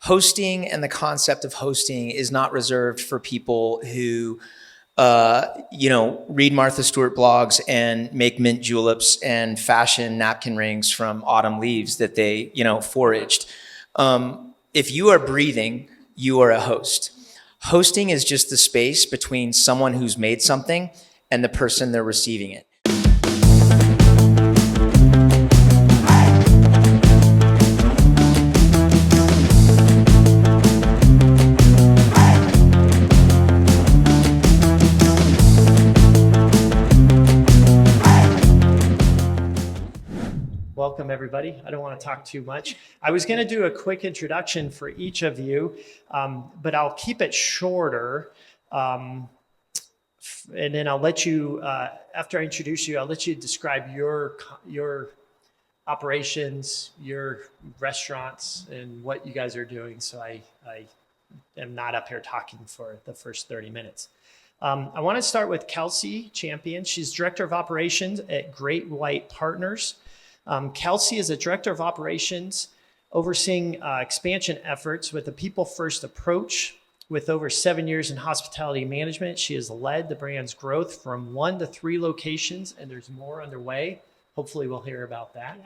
hosting and the concept of hosting is not reserved for people who read Martha Stewart blogs and make mint juleps and fashion napkin rings from autumn leaves that they, foraged. If you are breathing, you are a host. Hosting is just the space between someone who's made something and the person they're receiving it. Welcome, everybody. I don't want to talk too much. I was going to do a quick introduction for each of you, but I'll keep it shorter. And then I'll let you, after I introduce you, I'll let you describe your operations, your restaurants, and what you guys are doing. So I am not up here talking for the first 30 minutes. I want to start with Kelsey Champion. She's Director of Operations at Great White Partners. Kelsey is a Director of Operations overseeing expansion efforts with a people-first approach. With over 7 years in hospitality management, she has led the brand's growth from 1 to 3 locations, and there's more underway. Hopefully we'll hear about that.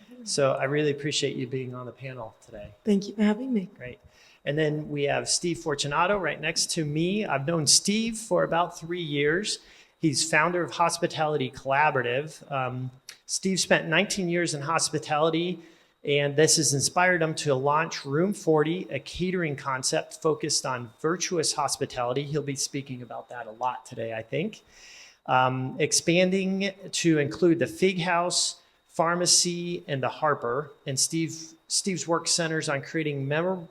Yeah. So I really appreciate you being on the panel today. Thank you for having me. Great. And then we have Steve Fortunato right next to me. I've known Steve for about 3 years. He's founder of Hospitality Collaborative. Steve spent 19 years in hospitality, and this has inspired him to launch Room 40, a catering concept focused on virtuous hospitality. He'll be speaking about that a lot today, I think. Expanding to include the Fig House, Pharmacy, and the Harper. And Steve's work centers on creating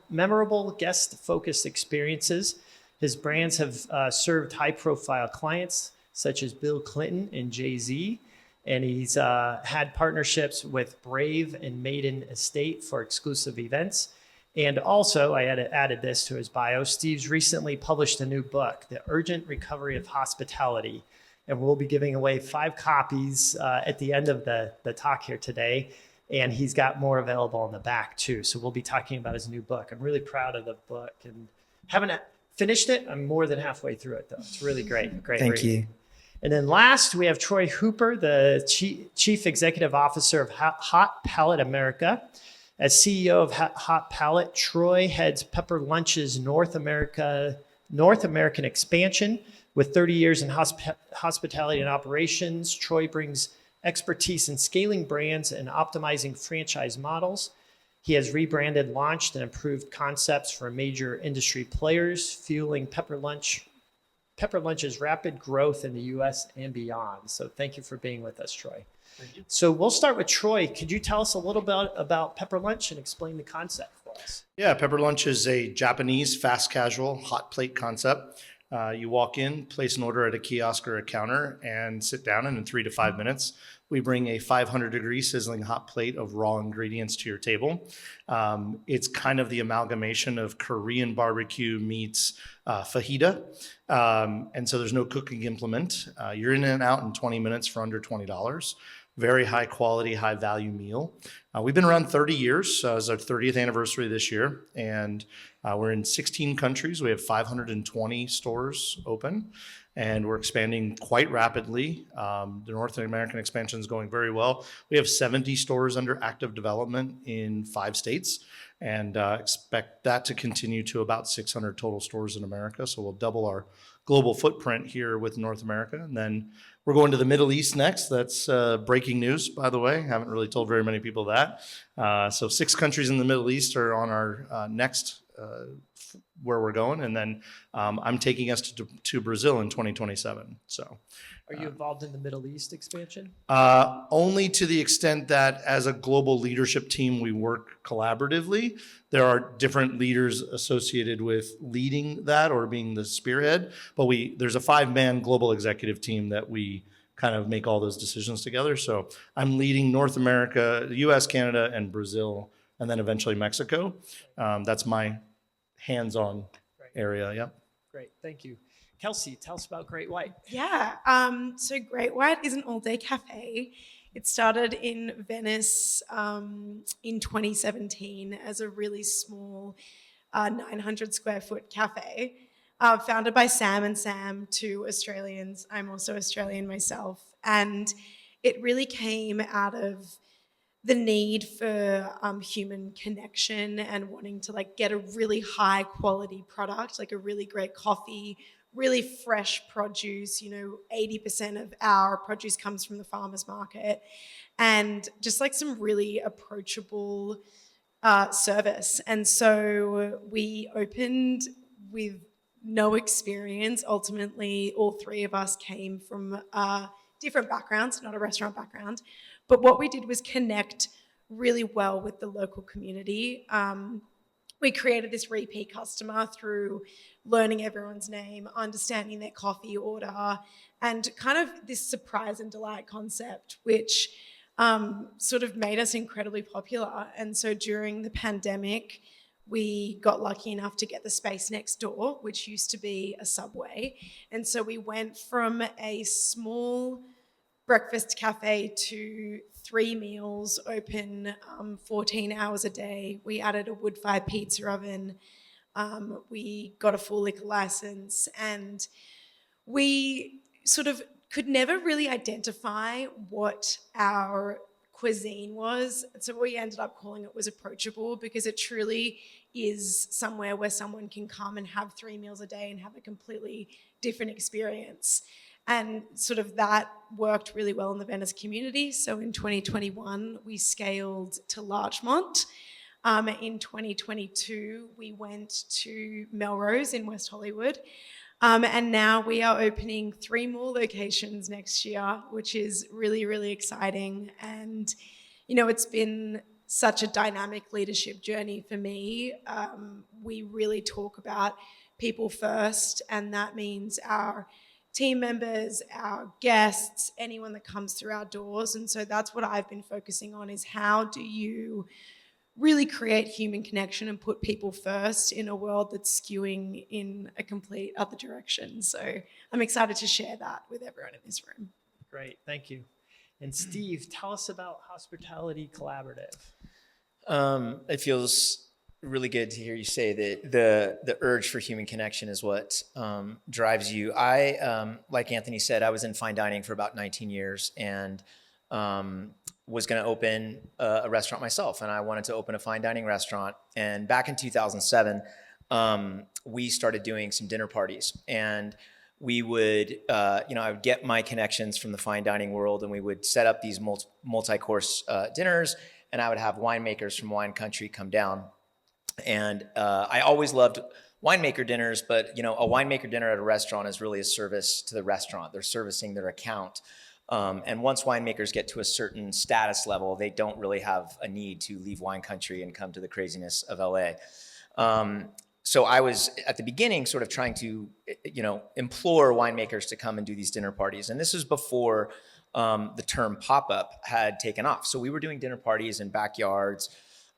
memorable guest-focused experiences. His brands have served high-profile clients such as Bill Clinton and Jay-Z. And he's had partnerships with Brave and Maiden Estate for exclusive events. And also, I added this to his bio, Steve's recently published a new book, The Urgent Recovery of Hospitality. And we'll be giving away 5 copies at the end of the talk here today. And he's got more available in the back, too. So we'll be talking about his new book. I'm really proud of the book. And haven't finished it. I'm more than halfway through it, though. It's really great. Great Thank read. you. And then last, we have Troy Hooper, the Chief Executive Officer of Hot Palate America. As CEO of Hot Palate, Troy heads Pepper Lunch's North American expansion. With 30 years in hospitality and operations, Troy brings expertise in scaling brands and optimizing franchise models. He has rebranded, launched, and improved concepts for major industry players, fueling Pepper Lunch's rapid growth in the U.S. and beyond. So thank you for being with us, Troy. Thank you. So we'll start with Troy. Could you tell us a little bit about Pepper Lunch and explain the concept for us? Yeah, Pepper Lunch is a Japanese fast casual hot plate concept. You walk in, place an order at a kiosk or a counter, and sit down, and in 3 to 5 minutes, we bring a 500-degree sizzling hot plate of raw ingredients to your table. It's kind of the amalgamation of Korean barbecue meets fajita. And so there's no cooking implement. You're in and out in 20 minutes for under $20. Very high quality, high value meal. We've been around 30 years. It's our 30th anniversary this year. And we're in 16 countries. We have 520 stores open. And we're expanding quite rapidly. The North American expansion is going very well. We have 70 stores under active development in 5 states, and expect that to continue to about 600 total stores in America. So we'll double our global footprint here with North America. And then we're going to the Middle East next. That's breaking news, by the way. Haven't really told very many people that. So 6 countries in the Middle East are on our next where we're going, and then I'm taking us to Brazil in 2027. So, are you involved in the Middle East expansion? Only to the extent that as a global leadership team, we work collaboratively. There are different leaders associated with leading that or being the spearhead, but there's a 5-man global executive team that we kind of make all those decisions together. So I'm leading North America, the US, Canada, and Brazil, and then eventually Mexico. That's my hands-on area. Yep. Great, thank you. Kelsey, tell us about Great White. Yeah, so Great White is an all-day cafe. It started in Venice in 2017 as a really small a 900 square foot cafe, founded by Sam and Sam, two Australians. I'm also Australian myself. And it really came out of the need for human connection and wanting to like get a really high quality product, like a really great coffee, really fresh produce. 80% of our produce comes from the farmers market, and just like some really approachable service. And so we opened with no experience. Ultimately, all three of us came from different backgrounds, not a restaurant background. But what we did was connect really well with the local community. We created this repeat customer through learning everyone's name, understanding their coffee order, and kind of this surprise and delight concept, which sort of made us incredibly popular. And so during the pandemic, we got lucky enough to get the space next door, which used to be a Subway. And so we went from a small breakfast cafe to 3 meals, open 14 hours a day. We added a wood-fired pizza oven. We got a full liquor license, and we sort of could never really identify what our cuisine was. So what we ended up calling it was approachable, because it truly is somewhere where someone can come and have 3 meals a day and have a completely different experience. And sort of that worked really well in the Venice community. So in 2021, we scaled to Larchmont. In 2022, we went to Melrose in West Hollywood. And now we are opening 3 more locations next year, which is really, really exciting. And, it's been such a dynamic leadership journey for me. We really talk about people first, and that means our team members, our guests, anyone that comes through our doors. And so that's what I've been focusing on, is how do you really create human connection and put people first in a world that's skewing in a complete other direction. So I'm excited to share that with everyone in this room. Great, thank you. And Steve, tell us about Hospitality Collaborative. It feels really good to hear you say that the urge for human connection is what drives you. I, like Anthony said, I was in fine dining for about 19 years and was going to open a restaurant myself. And I wanted to open a fine dining restaurant. And back in 2007, we started doing some dinner parties. And we would, I would get my connections from the fine dining world, and we would set up these multi-course dinners, and I would have winemakers from wine country come down. And I always loved winemaker dinners, but a winemaker dinner at a restaurant is really a service to the restaurant. They're servicing their account. And once winemakers get to a certain status level, they don't really have a need to leave wine country and come to the craziness of LA. So I was at the beginning sort of trying to, implore winemakers to come and do these dinner parties. And this was before the term pop-up had taken off. So we were doing dinner parties in backyards,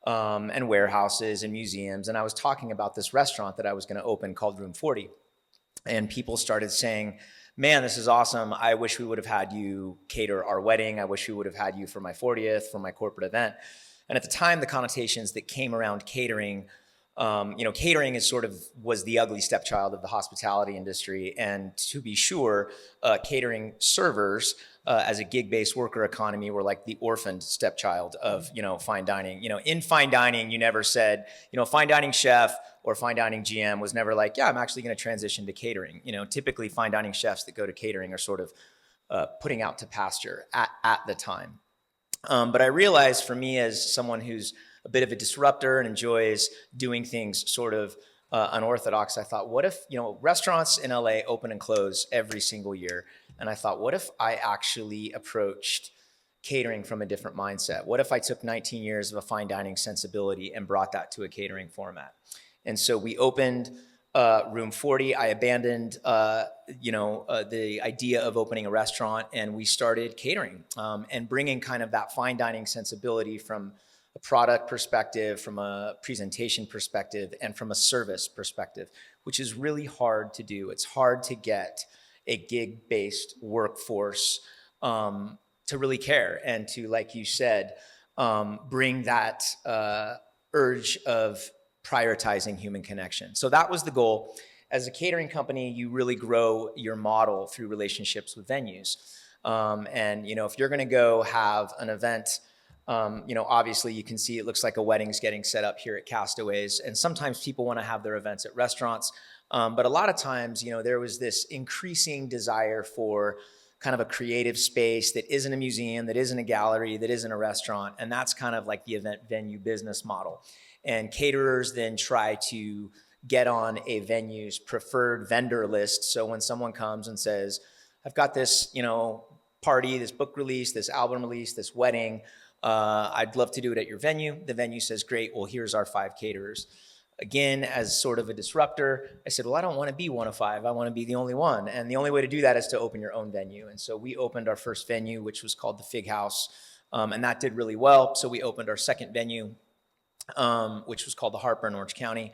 and warehouses and museums. And I was talking about this restaurant that I was going to open called Room 40. And people started saying, man, this is awesome. I wish we would have had you cater our wedding. I wish we would have had you for my 40th, for my corporate event. And at the time, the connotations that came around catering, catering was the ugly stepchild of the hospitality industry. And to be sure, catering servers as a gig-based worker economy were like the orphaned stepchild of, fine dining. In fine dining, you never said, fine dining chef or fine dining GM was never like, yeah, I'm actually going to transition to catering. Typically fine dining chefs that go to catering are sort of putting out to pasture at the time. But I realized, for me as someone who's a bit of a disruptor and enjoys doing things sort of unorthodox, I thought, what if, restaurants in LA open and close every single year. And I thought, what if I actually approached catering from a different mindset? What if I took 19 years of a fine dining sensibility and brought that to a catering format? And so we opened Room 40. I abandoned, the idea of opening a restaurant, and we started catering and bringing kind of that fine dining sensibility from a product perspective, from a presentation perspective, and from a service perspective, which is really hard to do. It's hard to get a gig-based workforce to really care and to, like you said, bring that urge of prioritizing human connection. So that was the goal. As a catering company, you really grow your model through relationships with venues. And, if you're going to go have an event, obviously you can see it looks like a wedding's getting set up here at Castaways. And sometimes people want to have their events at restaurants. But a lot of times, there was this increasing desire for kind of a creative space that isn't a museum, that isn't a gallery, that isn't a restaurant. And that's kind of like the event venue business model. And caterers then try to get on a venue's preferred vendor list. So when someone comes and says, I've got this, party, this book release, this album release, this wedding, I'd love to do it at your venue. The venue says, great, well, here's our 5 caterers. Again, as sort of a disruptor, I said, well, I don't want to be one of 5. I want to be the only one. And the only way to do that is to open your own venue. And so we opened our first venue, which was called the Fig House. And that did really well. So we opened our second venue, which was called the Harper in Orange County.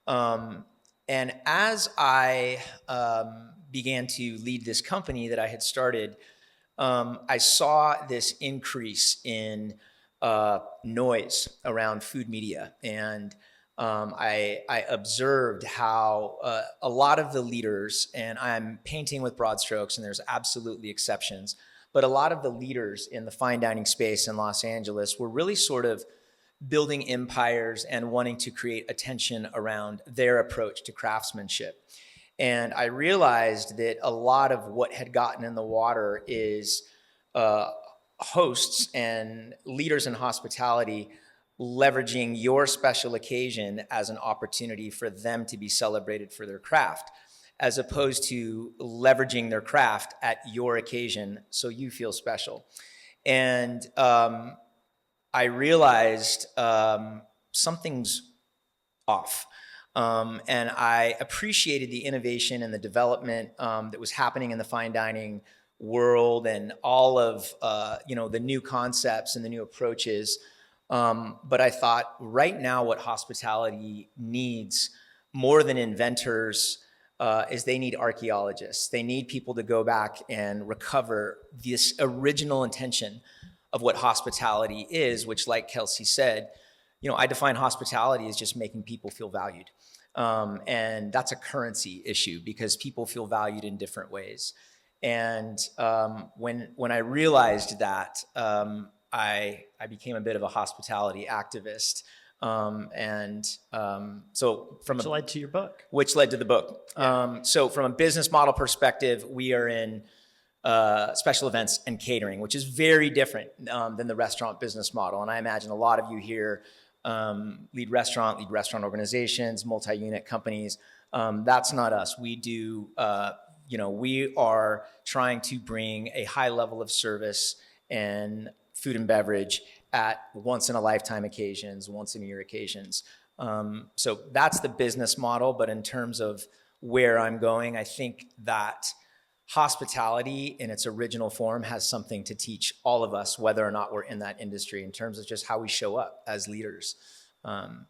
And as I began to lead this company that I had started, I saw this increase in noise around food media. And I observed how a lot of the leaders, and I'm painting with broad strokes, and there's absolutely exceptions, but a lot of the leaders in the fine dining space in Los Angeles were really sort of building empires and wanting to create attention around their approach to craftsmanship. And I realized that a lot of what had gotten in the water is hosts and leaders in hospitality leveraging your special occasion as an opportunity for them to be celebrated for their craft, as opposed to leveraging their craft at your occasion so you feel special. And I realized something's off. And I appreciated the innovation and the development that was happening in the fine dining world and all of the new concepts and the new approaches. But I thought right now what hospitality needs more than inventors is they need archaeologists. They need people to go back and recover this original intention of what hospitality is, which, like Kelsey said, I define hospitality as just making people feel valued. And that's a currency issue because people feel valued in different ways. And when I realized that, I became a bit of a hospitality activist. So from which led to your book. Which led to the book. Yeah. So from a business model perspective, we are in special events and catering, which is very different than the restaurant business model. And I imagine a lot of you here lead restaurant organizations, multi-unit companies. That's not us. We do, we are trying to bring a high level of service and food and beverage at once in a lifetime occasions, once in a year occasions. So that's the business model. But in terms of where I'm going, I think that hospitality in its original form has something to teach all of us, whether or not we're in that industry, in terms of just how we show up as leaders.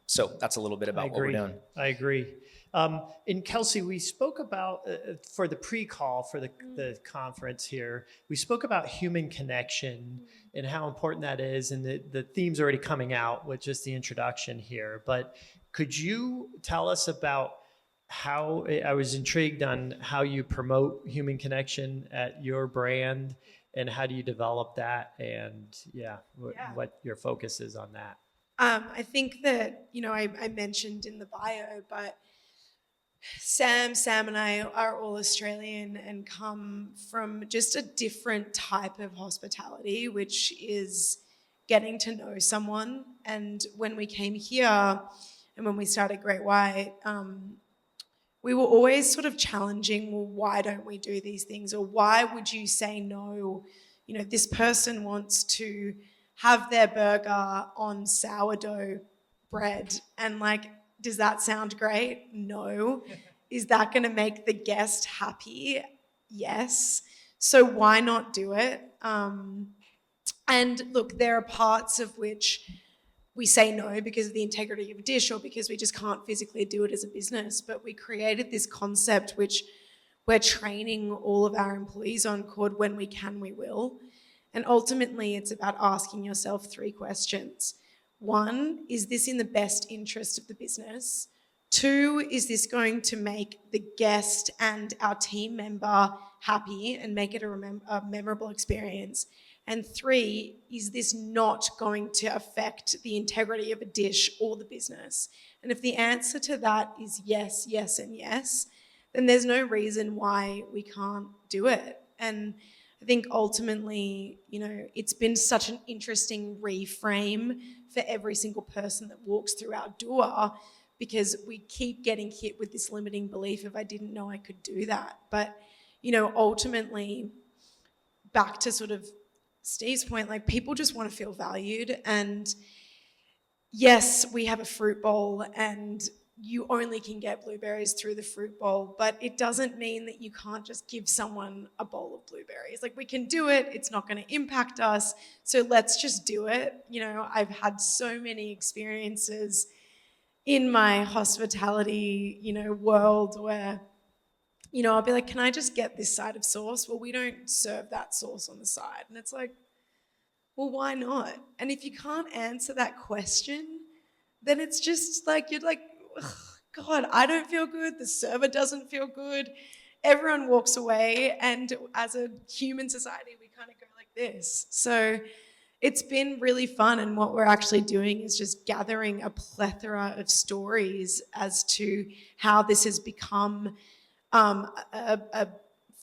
So that's a little bit about what we're doing. I agree. And Kelsey, we spoke about, for the pre-call for the conference here, we spoke about human connection and how important that is. And the theme's already coming out with just the introduction here. But could you tell us about how, I was intrigued on how you promote human connection at your brand and how do you develop that? And what your focus is on that. I think that, I mentioned in the bio, but Sam and I are all Australian and come from just a different type of hospitality, which is getting to know someone. And when we came here and when we started Great White, we were always sort of challenging, well, why don't we do these things? Or why would you say no? This person wants to have their burger on sourdough bread. And does that sound great? No. Is that going to make the guest happy? Yes. So why not do it? And look, there are parts of which we say no because of the integrity of a dish or because we just can't physically do it as a business. But we created this concept which we're training all of our employees on called When We Can, We Will. And ultimately, it's about asking yourself 3 questions. one, is this in the best interest of the business? Two, is this going to make the guest and our team member happy and make it a memorable experience? And three, is this not going to affect the integrity of a dish or the business? And if the answer to that is yes, yes, and yes, then there's no reason why we can't do it. And I think ultimately, it's been such an interesting reframe for every single person that walks through our door, because we keep getting hit with this limiting belief of I didn't know I could do that. But, ultimately, back to sort of Steve's point, like, people just want to feel valued. And yes, we have a fruit bowl and you only can get blueberries through the fruit bowl, but it doesn't mean that you can't just give someone a bowl of blueberries. Like, we can do it. It's not going to impact us. So let's just do it. I've had so many experiences in my hospitality, world where, I'll be like, can I just get this side of sauce? Well, we don't serve that sauce on the side. And it's like, well, why not? And if you can't answer that question, then it's just like, you're like, God, I don't feel good. The server doesn't feel good. Everyone walks away. And as a human society, we kind of go like this. So it's been really fun. And what we're actually doing is just gathering a plethora of stories as to how this has become a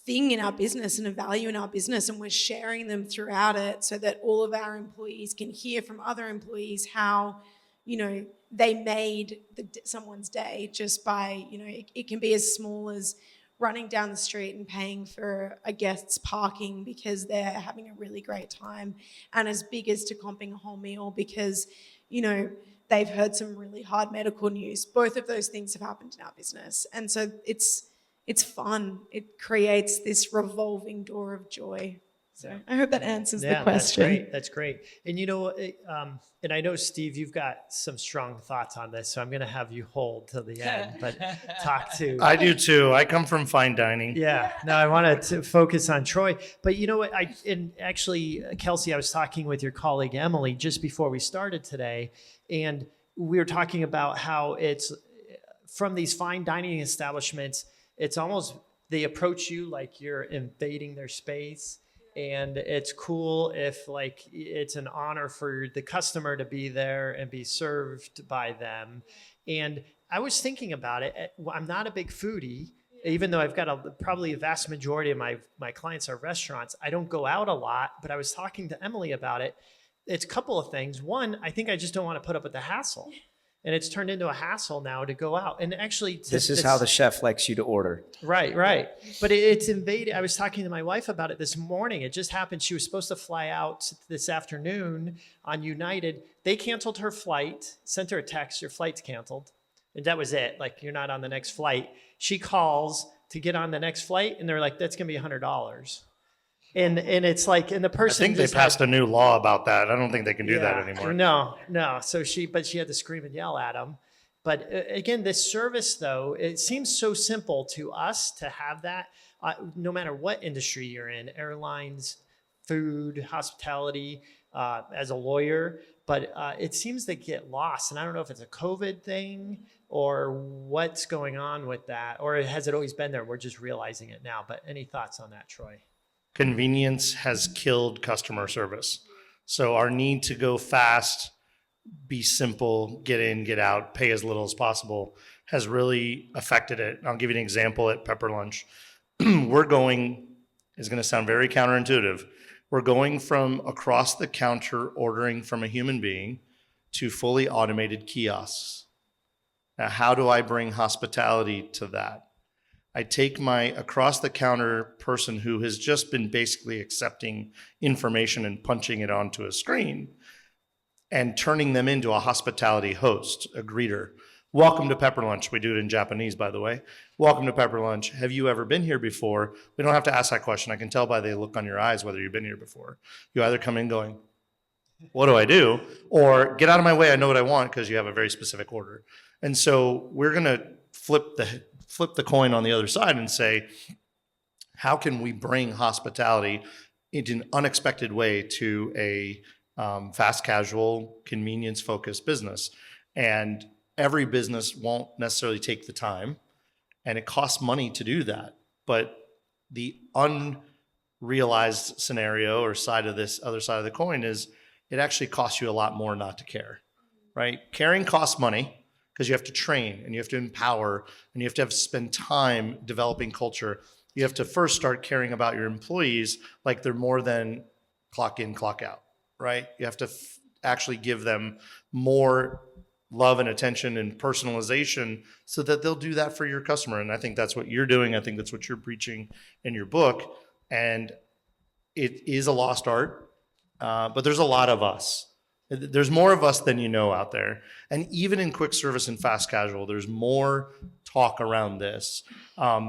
thing in our business and a value in our business. And we're sharing them throughout it so that all of our employees can hear from other employees how, they made someone's day just by, it can be as small as running down the street and paying for a guest's parking because they're having a really great time, and as big as to comping a whole meal because, they've heard some really hard medical news. Both of those things have happened in our business. And so it's fun. It creates this revolving door of joy. So I hope that answers the question. That's great. And and I know, Steve, you've got some strong thoughts on this, so I'm going to have you hold till the end, but talk to... I do too. I come from fine dining. Yeah. No, I wanted to focus on Troy, but you know what? Actually, Kelsey, I was talking with your colleague, Emily, just before we started today, and we were talking about how it's from these fine dining establishments, it's almost, they approach you like you're invading their space. And it's cool if it's an honor for the customer to be there and be served by them. And I was thinking about it. I'm not a big foodie, even though I've got probably a vast majority of my clients are restaurants. I don't go out a lot, but I was talking to Emily about it. It's a couple of things. One, I think I just don't want to put up with the hassle. And it's turned into a hassle now to go out. And actually... This is how the chef likes you to order. Right. But it's invaded. I was talking to my wife about it this morning. It just happened. She was supposed to fly out this afternoon on United. They canceled her flight, sent her a text, your flight's canceled. And that was it. Like, you're not on the next flight. She calls to get on the next flight, and they're like, that's going to be $100. And it's like, and the person... I think they passed a new law about that. I don't think they can do that anymore. No. So she had to scream and yell at them. But again, this service, though, it seems so simple to us to have that, no matter what industry you're in, airlines, food, hospitality, as a lawyer. But it seems to get lost. And I don't know if it's a COVID thing or what's going on with that, or has it always been there? We're just realizing it now. But any thoughts on that, Troy? Convenience has killed customer service. So our need to go fast, be simple, get in, get out, pay as little as possible has really affected it. I'll give you an example at Pepper Lunch. It's going to sound very counterintuitive. We're going from across the counter ordering from a human being to fully automated kiosks. Now, how do I bring hospitality to that? I take my across-the-counter person who has just been basically accepting information and punching it onto a screen and turning them into a hospitality host, a greeter. Welcome to Pepper Lunch. We do it in Japanese, by the way. Welcome to Pepper Lunch. Have you ever been here before? We don't have to ask that question. I can tell by the look on your eyes whether you've been here before. You either come in going, what do I do? Or get out of my way, I know what I want, because you have a very specific order. And so we're going to flip the coin on the other side and say, how can we bring hospitality in an unexpected way to a fast casual, convenience focused business. And every business won't necessarily take the time, and it costs money to do that. But the unrealized scenario or side of this other side of the coin is it actually costs you a lot more not to care, right? Caring costs money because you have to train and you have to empower and you have to spend time developing culture. You have to first start caring about your employees like they're more than clock in, clock out, right? You have to actually give them more love and attention and personalization so that they'll do that for your customer. And I think that's what you're doing. I think that's what you're preaching in your book. And it is a lost art, but there's a lot of us. There's more of us than you know out there. And even in quick service and fast casual, there's more talk around this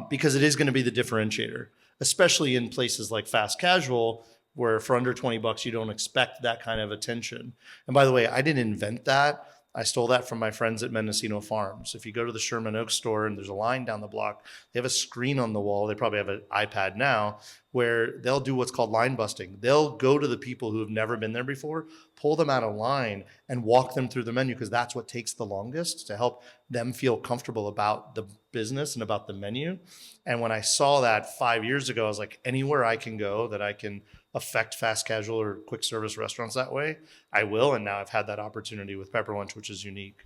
because it is going to be the differentiator, especially in places like fast casual, where for under $20, you don't expect that kind of attention. And by the way, I didn't invent that. I stole that from my friends at Mendocino Farms. If you go to the Sherman Oaks store and there's a line down the block, they have a screen on the wall. They probably have an iPad now where they'll do what's called line busting. They'll go to the people who have never been there before, pull them out of line and walk them through the menu because that's what takes the longest to help them feel comfortable about the business and about the menu. And when I saw that 5 years ago, I was like, anywhere I can go that I can affect fast casual or quick service restaurants that way, I will. And now I've had that opportunity with Pepper Lunch, which is unique.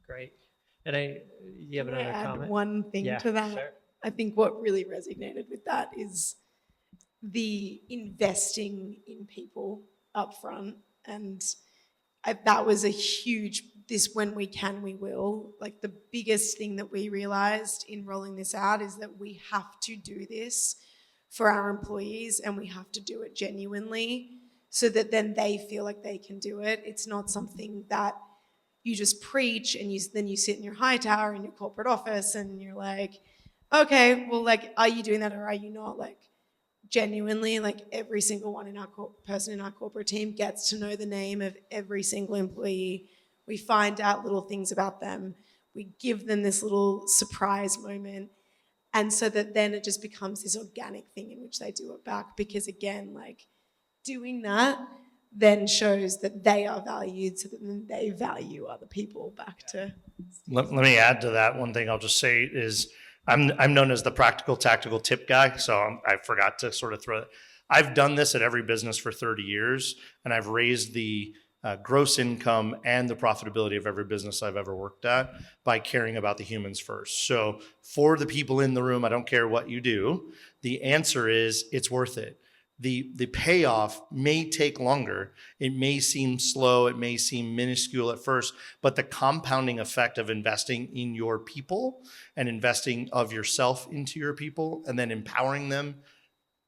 Great. And you have Can I another add comment? one thing to that? Sure. I think what really resonated with that is the investing in people up front. And that was a huge, this when we can, we will. Like the biggest thing that we realized in rolling this out is that we have to do this for our employees and we have to do it genuinely so that then they feel like they can do it. It's not something that you just preach and then you sit in your high tower in your corporate office and you're like, okay, well, like, are you doing that or are you not? Like, genuinely, like every single one in our person in our corporate team gets to know the name of every single employee. We find out little things about them. We give them this little surprise moment. And so that then it just becomes this organic thing in which they do it back. Because again, like doing that then shows that they are valued so that then they value other people back to. Let me add to that. One thing I'll just say is I'm known as the practical tactical tip guy. So I forgot to sort of throw it. I've done this at every business for 30 years and I've raised the gross income and the profitability of every business I've ever worked at by caring about the humans first. So for the people in the room, I don't care what you do, the answer is it's worth it. The payoff may take longer. It may seem slow. It may seem minuscule at first, but the compounding effect of investing in your people and investing of yourself into your people and then empowering them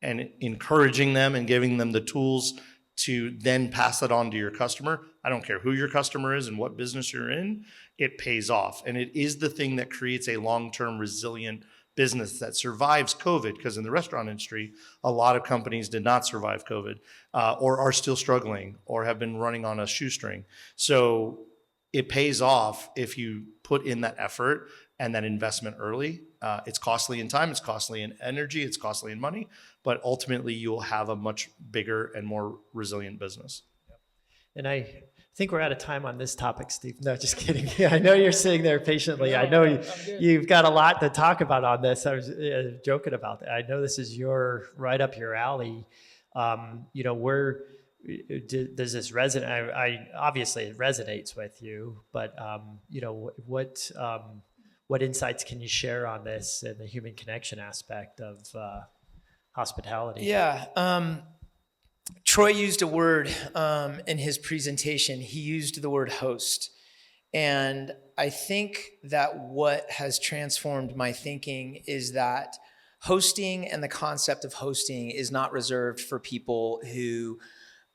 and encouraging them and giving them the tools to then pass that on to your customer. I don't care who your customer is and what business you're in, it pays off. And it is the thing that creates a long-term resilient business that survives COVID, because in the restaurant industry, a lot of companies did not survive COVID or are still struggling or have been running on a shoestring. So it pays off if you put in that effort and that investment early. It's costly in time, it's costly in energy, it's costly in money, but ultimately you will have a much bigger and more resilient business. And I think we're out of time on this topic, Steve. No, just kidding. I know you're sitting there patiently. I know you've got a lot to talk about on this. I was joking about that. I know this is right up your alley. Where does this resonate? I obviously it resonates with you, but what insights can you share on this and the human connection aspect of hospitality? Yeah. Troy used a word in his presentation. He used the word host. And I think that what has transformed my thinking is that hosting and the concept of hosting is not reserved for people who,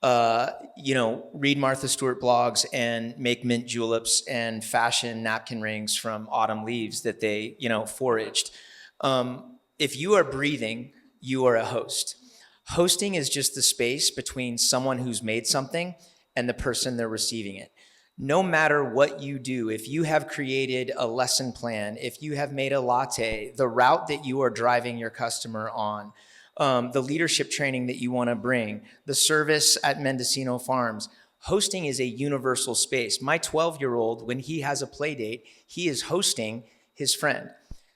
read Martha Stewart blogs and make mint juleps and fashion napkin rings from autumn leaves that they, foraged. If you are breathing, you are a host. Hosting is just the space between someone who's made something and the person they're receiving it. No matter what you do, if you have created a lesson plan, if you have made a latte, the route that you are driving your customer on, the leadership training that you want to bring, the service at Mendocino Farms. Hosting is a universal space. My 12-year-old, when he has a play date, he is hosting his friend.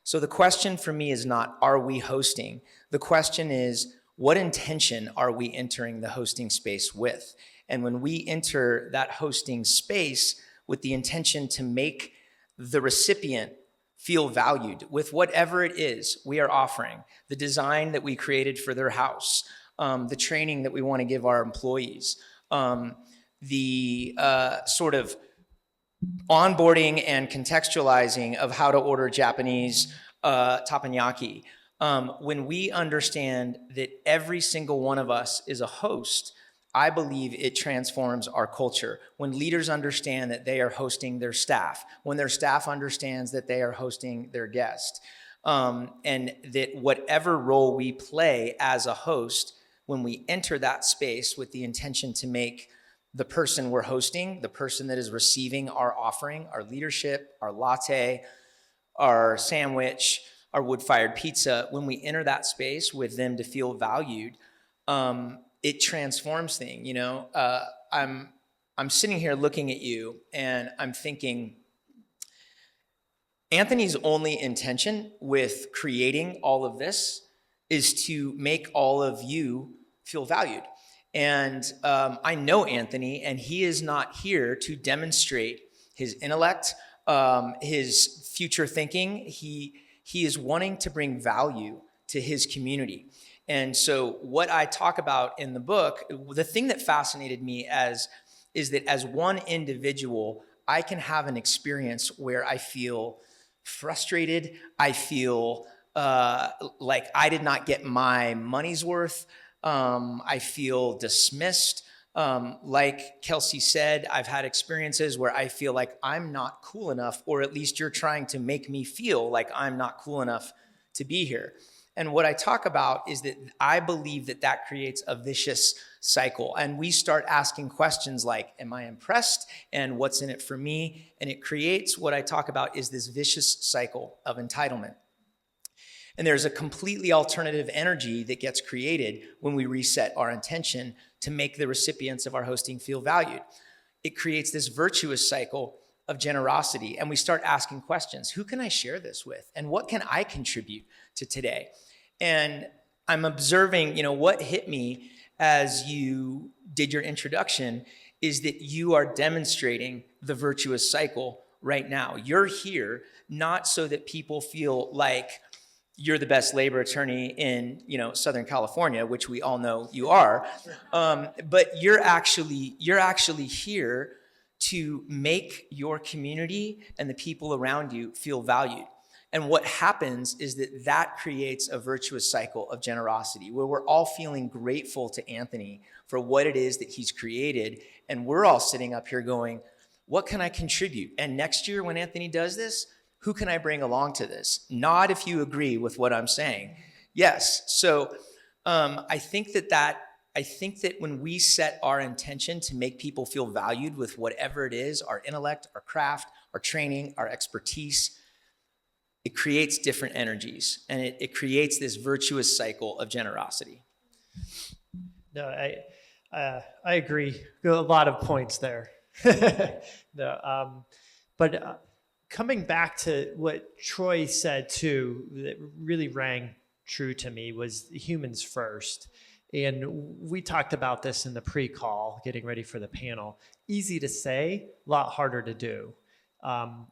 So the question for me is not, are we hosting? The question is, what intention are we entering the hosting space with? And when we enter that hosting space with the intention to make the recipient feel valued with whatever it is we are offering, the design that we created for their house, the training that we want to give our employees, the sort of onboarding and contextualizing of how to order Japanese teppanyaki. When we understand that every single one of us is a host, I believe it transforms our culture. When leaders understand that they are hosting their staff, when their staff understands that they are hosting their guest, and that whatever role we play as a host, when we enter that space with the intention to make the person we're hosting, the person that is receiving our offering, our leadership, our latte, our sandwich, our wood-fired pizza, when we enter that space with them to feel valued, it transforms things. You know, I'm sitting here looking at you and I'm thinking, Anthony's only intention with creating all of this is to make all of you feel valued. And I know Anthony, and he is not here to demonstrate his intellect, his future thinking. He is wanting to bring value to his community. And so what I talk about in the book, the thing that fascinated me is that as one individual, I can have an experience where I feel frustrated. I feel like I did not get my money's worth. I feel dismissed. Like Kelsey said, I've had experiences where I feel like I'm not cool enough, or at least you're trying to make me feel like I'm not cool enough to be here. And what I talk about is that I believe that that creates a vicious cycle. And we start asking questions like, am I impressed? And what's in it for me? And it creates what I talk about is this vicious cycle of entitlement. And there's a completely alternative energy that gets created when we reset our intention to make the recipients of our hosting feel valued. It creates this virtuous cycle of generosity. And we start asking questions. Who can I share this with? And what can I contribute to today? And I'm observing, you know, what hit me as you did your introduction is that you are demonstrating the virtuous cycle right now. You're here not so that people feel like you're the best labor attorney in, you know, Southern California, which we all know you are, but you're actually here to make your community and the people around you feel valued. And what happens is that creates a virtuous cycle of generosity where we're all feeling grateful to Anthony for what it is that he's created. And we're all sitting up here going, what can I contribute? And next year when Anthony does this, who can I bring along to this? Nod if you agree with what I'm saying. Yes. So I think that when we set our intention to make people feel valued with whatever it is, our intellect, our craft, our training, our expertise, it creates different energies, and it creates this virtuous cycle of generosity. No, I agree. A lot of points there. But coming back to what Troy said too, that really rang true to me was humans first. And we talked about this in the pre-call, getting ready for the panel. Easy to say, a lot harder to do.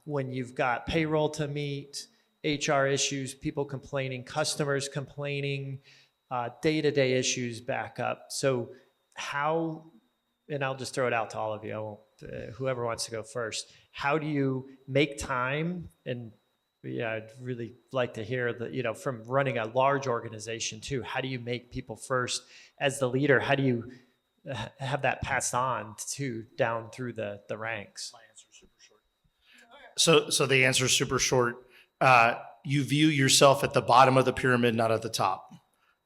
When you've got payroll to meet, HR issues, people complaining, customers complaining, day-to-day issues back up. So how, and I'll just throw it out to all of you, I won't, whoever wants to go first. How do you make time? And yeah, I'd really like to hear that, you know, from running a large organization too, how do you make people first as the leader? How do you have that passed on to down through the ranks? My answer is super short. So the answer is super short. You view yourself at the bottom of the pyramid, not at the top.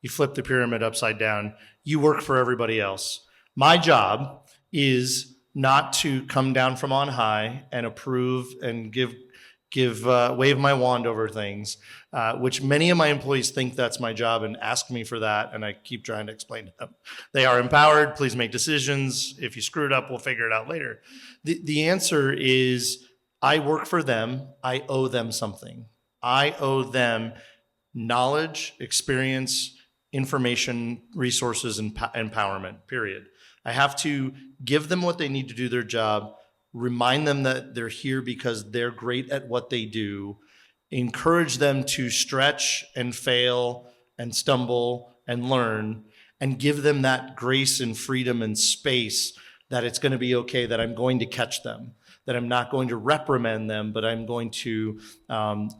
You flip the pyramid upside down. You work for everybody else. My job is not to come down from on high and approve and give wave my wand over things, which many of my employees think that's my job and ask me for that. And I keep trying to explain to them, they are empowered. Please make decisions. If you screw it up, we'll figure it out later. The answer is I work for them. I owe them something. I owe them knowledge, experience, information, resources, and empowerment, period. I have to give them what they need to do their job, remind them that they're here because they're great at what they do, encourage them to stretch and fail and stumble and learn, and give them that grace and freedom and space that it's going to be okay, that I'm going to catch them, that I'm not going to reprimand them, but I'm going to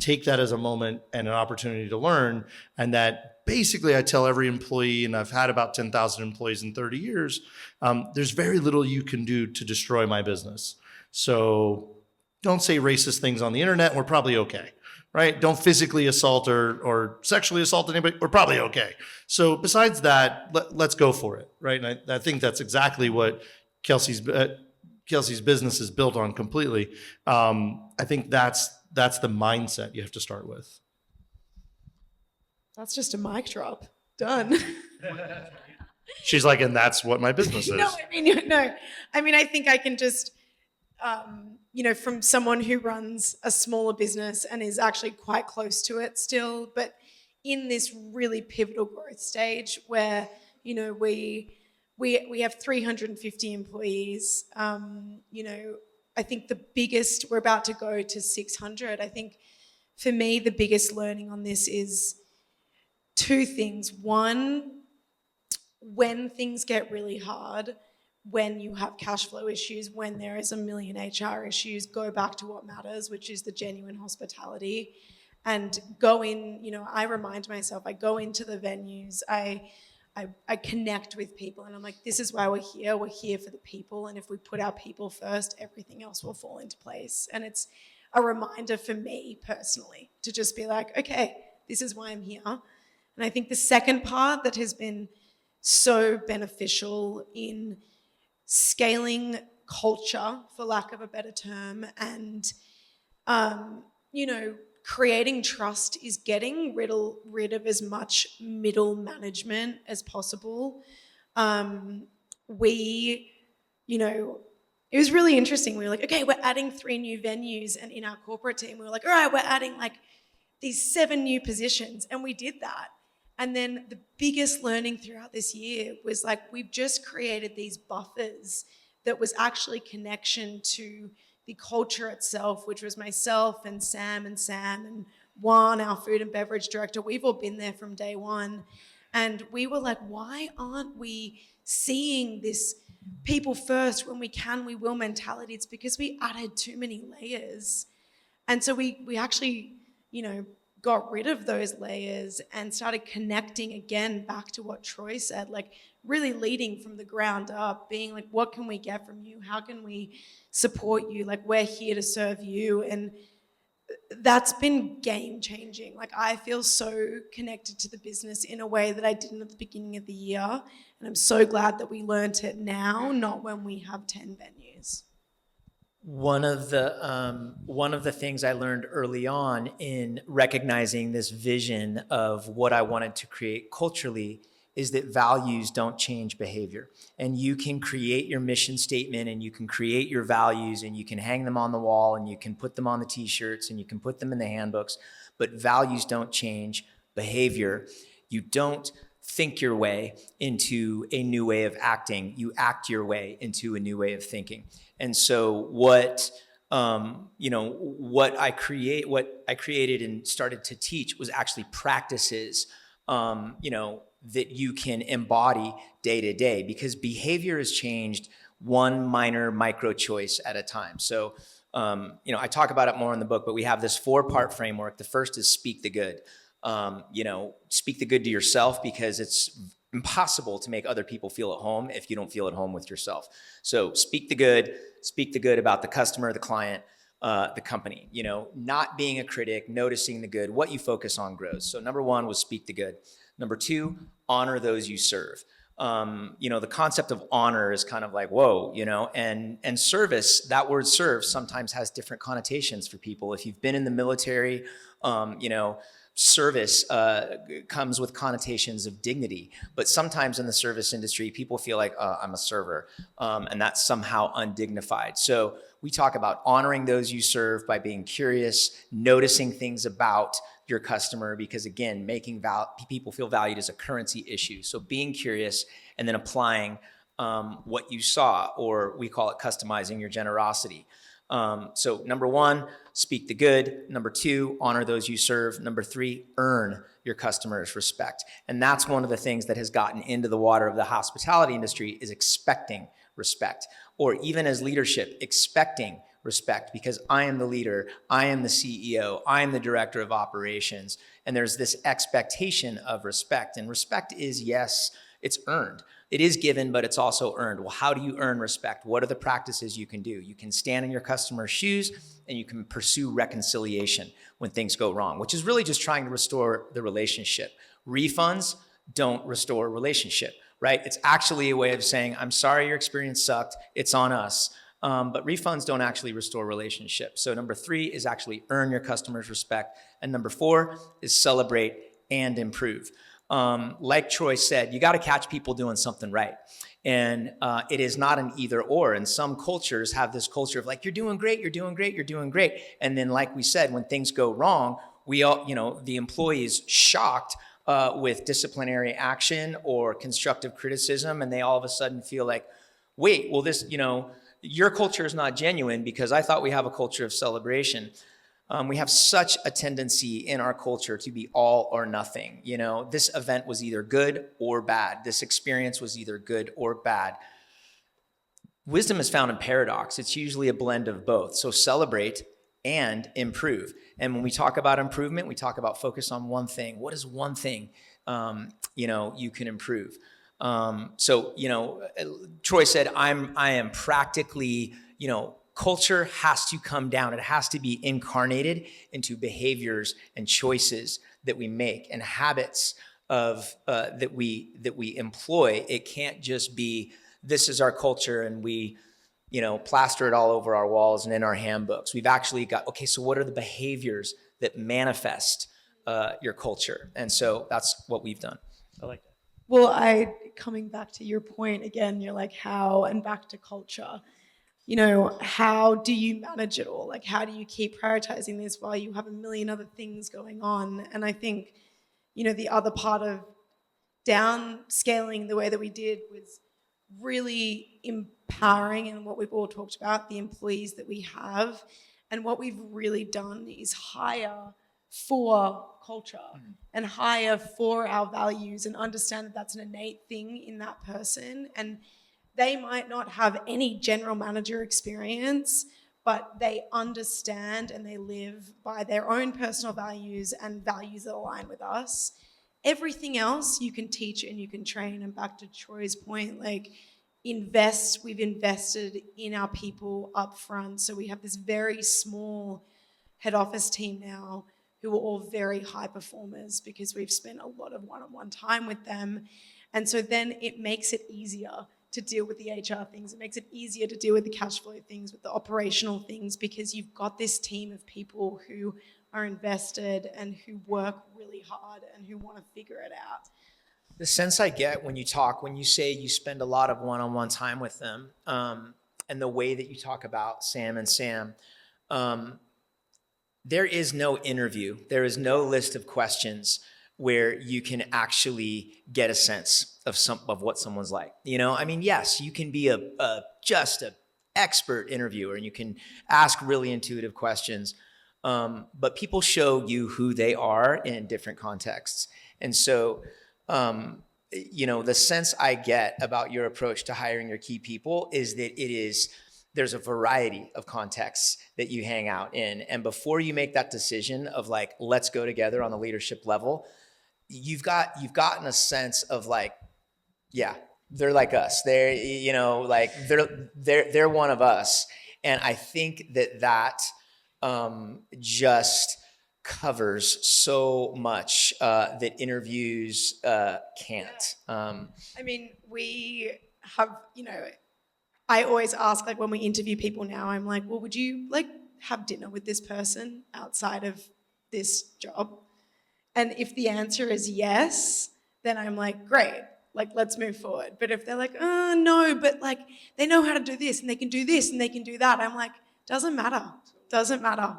take that as a moment and an opportunity to learn. And that basically I tell every employee, and I've had about 10,000 employees in 30 years, there's very little you can do to destroy my business. So don't say racist things on the internet. We're probably okay, right? Don't physically assault or sexually assault anybody. We're probably okay. So besides that, let's go for it, right? And I think that's exactly what Kelsey's business is built on completely. I think that's the mindset you have to start with. That's just a mic drop. Done. She's like, and that's what my business is. No. I mean, I think I can just, from someone who runs a smaller business and is actually quite close to it still, but in this really pivotal growth stage where, we have 350 employees. I think the biggest, we're about to go to 600. I think for me, the biggest learning on this is two things. One, when things get really hard, when you have cash flow issues, when there is a million HR issues, go back to what matters, which is the genuine hospitality. And go in, I remind myself, I go into the venues, I connect with people, and I'm like, this is why we're here. We're here for the people. And if we put our people first, everything else will fall into place. And it's a reminder for me personally to just be like, okay, this is why I'm here. And I think the second part that has been so beneficial in scaling culture, for lack of a better term, and, creating trust is getting rid of as much middle management as possible. It was really interesting. We were like, okay, we're adding 3 new venues, and in our corporate team, we were like, all right, we're adding like these 7 new positions, and we did that. And then the biggest learning throughout this year was like, we've just created these buffers that was actually connection to the culture itself, which was myself and Sam and Juan, our food and beverage director. We've all been there from day one. And we were like, why aren't we seeing this people first, when we can, we will mentality? It's because we added too many layers. And so we actually, got rid of those layers and started connecting again back to what Troy said, like really leading from the ground up, being like, what can we get from you? How can we support you? Like, we're here to serve you. And that's been game changing. Like, I feel so connected to the business in a way that I didn't at the beginning of the year. And I'm so glad that we learned it now, not when we have 10 venues. One of the things I learned early on in recognizing this vision of what I wanted to create culturally is that values don't change behavior. And you can create your mission statement, and you can create your values, and you can hang them on the wall, and you can put them on the t-shirts, and you can put them in the handbooks, but values don't change behavior. You don't think your way into a new way of acting. You act your way into a new way of thinking. And so what I created and started to teach was actually practices, that you can embody day to day, because behavior has changed one minor micro choice at a time. So, I talk about it more in the book, but we have this 4-part framework. The first is speak the good. Speak the good to yourself, because it's impossible to make other people feel at home if you don't feel at home with yourself. So speak the good about the customer, the client, the company, not being a critic, noticing the good. What you focus on grows. So number 1 was speak the good. Number 2, honor those you serve. The concept of honor is kind of like, whoa, and service, that word serve sometimes has different connotations for people. If you've been in the military, service comes with connotations of dignity, but sometimes in the service industry, people feel like, I'm a server, and that's somehow undignified. So we talk about honoring those you serve by being curious, noticing things about your customer, because again, making people feel valued is a currency issue. So being curious and then applying what you saw, or we call it customizing your generosity. So number one, speak the good. Number two, honor those you serve. Number three, earn your customers' respect. And that's one of the things that has gotten into the water of the hospitality industry, is expecting respect, or even as leadership, expecting respect, because I am the leader, I am the CEO, I am the director of operations, and there's this expectation of respect. And respect is, yes, it's earned. It is given, but it's also earned. Well, how do you earn respect? What are the practices you can do? You can stand in your customer's shoes, and you can pursue reconciliation when things go wrong, which is really just trying to restore the relationship. Refunds don't restore a relationship, right? It's actually a way of saying, I'm sorry your experience sucked, it's on us. But refunds don't actually restore relationships. So number three is actually earn your customers' respect. And number four is celebrate and improve. Like Troy said, you got to catch people doing something right. And it is not an either or. And some cultures have this culture of like, you're doing great, you're doing great, you're doing great. And then like we said, when things go wrong, we all, the employee is shocked with disciplinary action or constructive criticism. And they all of a sudden feel like, wait, well, this, your culture is not genuine, because I thought we have a culture of celebration. We have such a tendency in our culture to be all or nothing. This event was either good or bad. This experience was either good or bad. Wisdom is found in paradox. It's usually a blend of both. So celebrate and improve. And when we talk about improvement, we talk about focus on one thing. What is one thing, you can improve? Troy said, I am practically, culture has to come down. It has to be incarnated into behaviors and choices that we make, and habits that we employ. It can't just be, this is our culture, and we, plaster it all over our walls and in our handbooks. We've actually got, okay, so what are the behaviors that manifest your culture? And so that's what we've done. I like that. Well, coming back to your point again, you're like, how, and back to culture, how do you manage it all? Like, how do you keep prioritizing this while you have a million other things going on? And I think, the other part of downscaling the way that we did was really empowering, and what we've all talked about, the employees that we have. And what we've really done is hire for culture and hire for our values, and understand that that's an innate thing in that person. And they might not have any general manager experience, but they understand and they live by their own personal values and values that align with us. Everything else you can teach and you can train. And back to Troy's point, like, we've invested in our people up front. So we have this very small head office team now who are all very high performers, because we've spent a lot of one-on-one time with them. And so then it makes it easier to deal with the HR things. It makes it easier to deal with the cash flow things, with the operational things, because you've got this team of people who are invested and who work really hard and who want to figure it out. The sense I get when you say you spend a lot of one-on-one time with them, and the way that you talk about Sam and Sam, there is no interview. There is no list of questions where you can actually get a sense of what someone's like. Yes, you can be just an expert interviewer, and you can ask really intuitive questions, but people show you who they are in different contexts. And so, the sense I get about your approach to hiring your key people is that there's a variety of contexts that you hang out in. And before you make that decision of like, let's go together on the leadership level, you've gotten a sense of like, yeah, they're like us. They're, they're one of us. And I think that just covers so much that interviews can't. I mean, we have, I always ask, like when we interview people now, I'm like, well, would you like have dinner with this person outside of this job? And if the answer is yes, then I'm like, great, like let's move forward. But if they're like, oh no, but like they know how to do this and they can do this and they can do that, I'm like, doesn't matter, doesn't matter.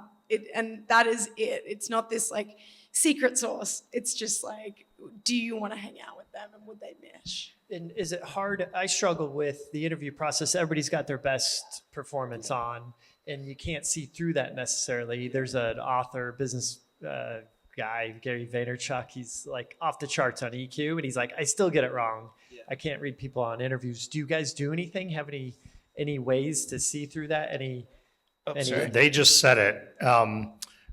And that is it. It's not this like secret sauce. It's just like, do you want to hang out with them and would they mesh? And is it hard? I struggle with the interview process. Everybody's got their best performance on, and you can't see through that necessarily. There's an author, business guy, Gary Vaynerchuk. He's like off the charts on EQ, and he's like, I still get it wrong. Yeah. I can't read people on interviews. Do you guys do anything? Have any ways to see through that? They just said it.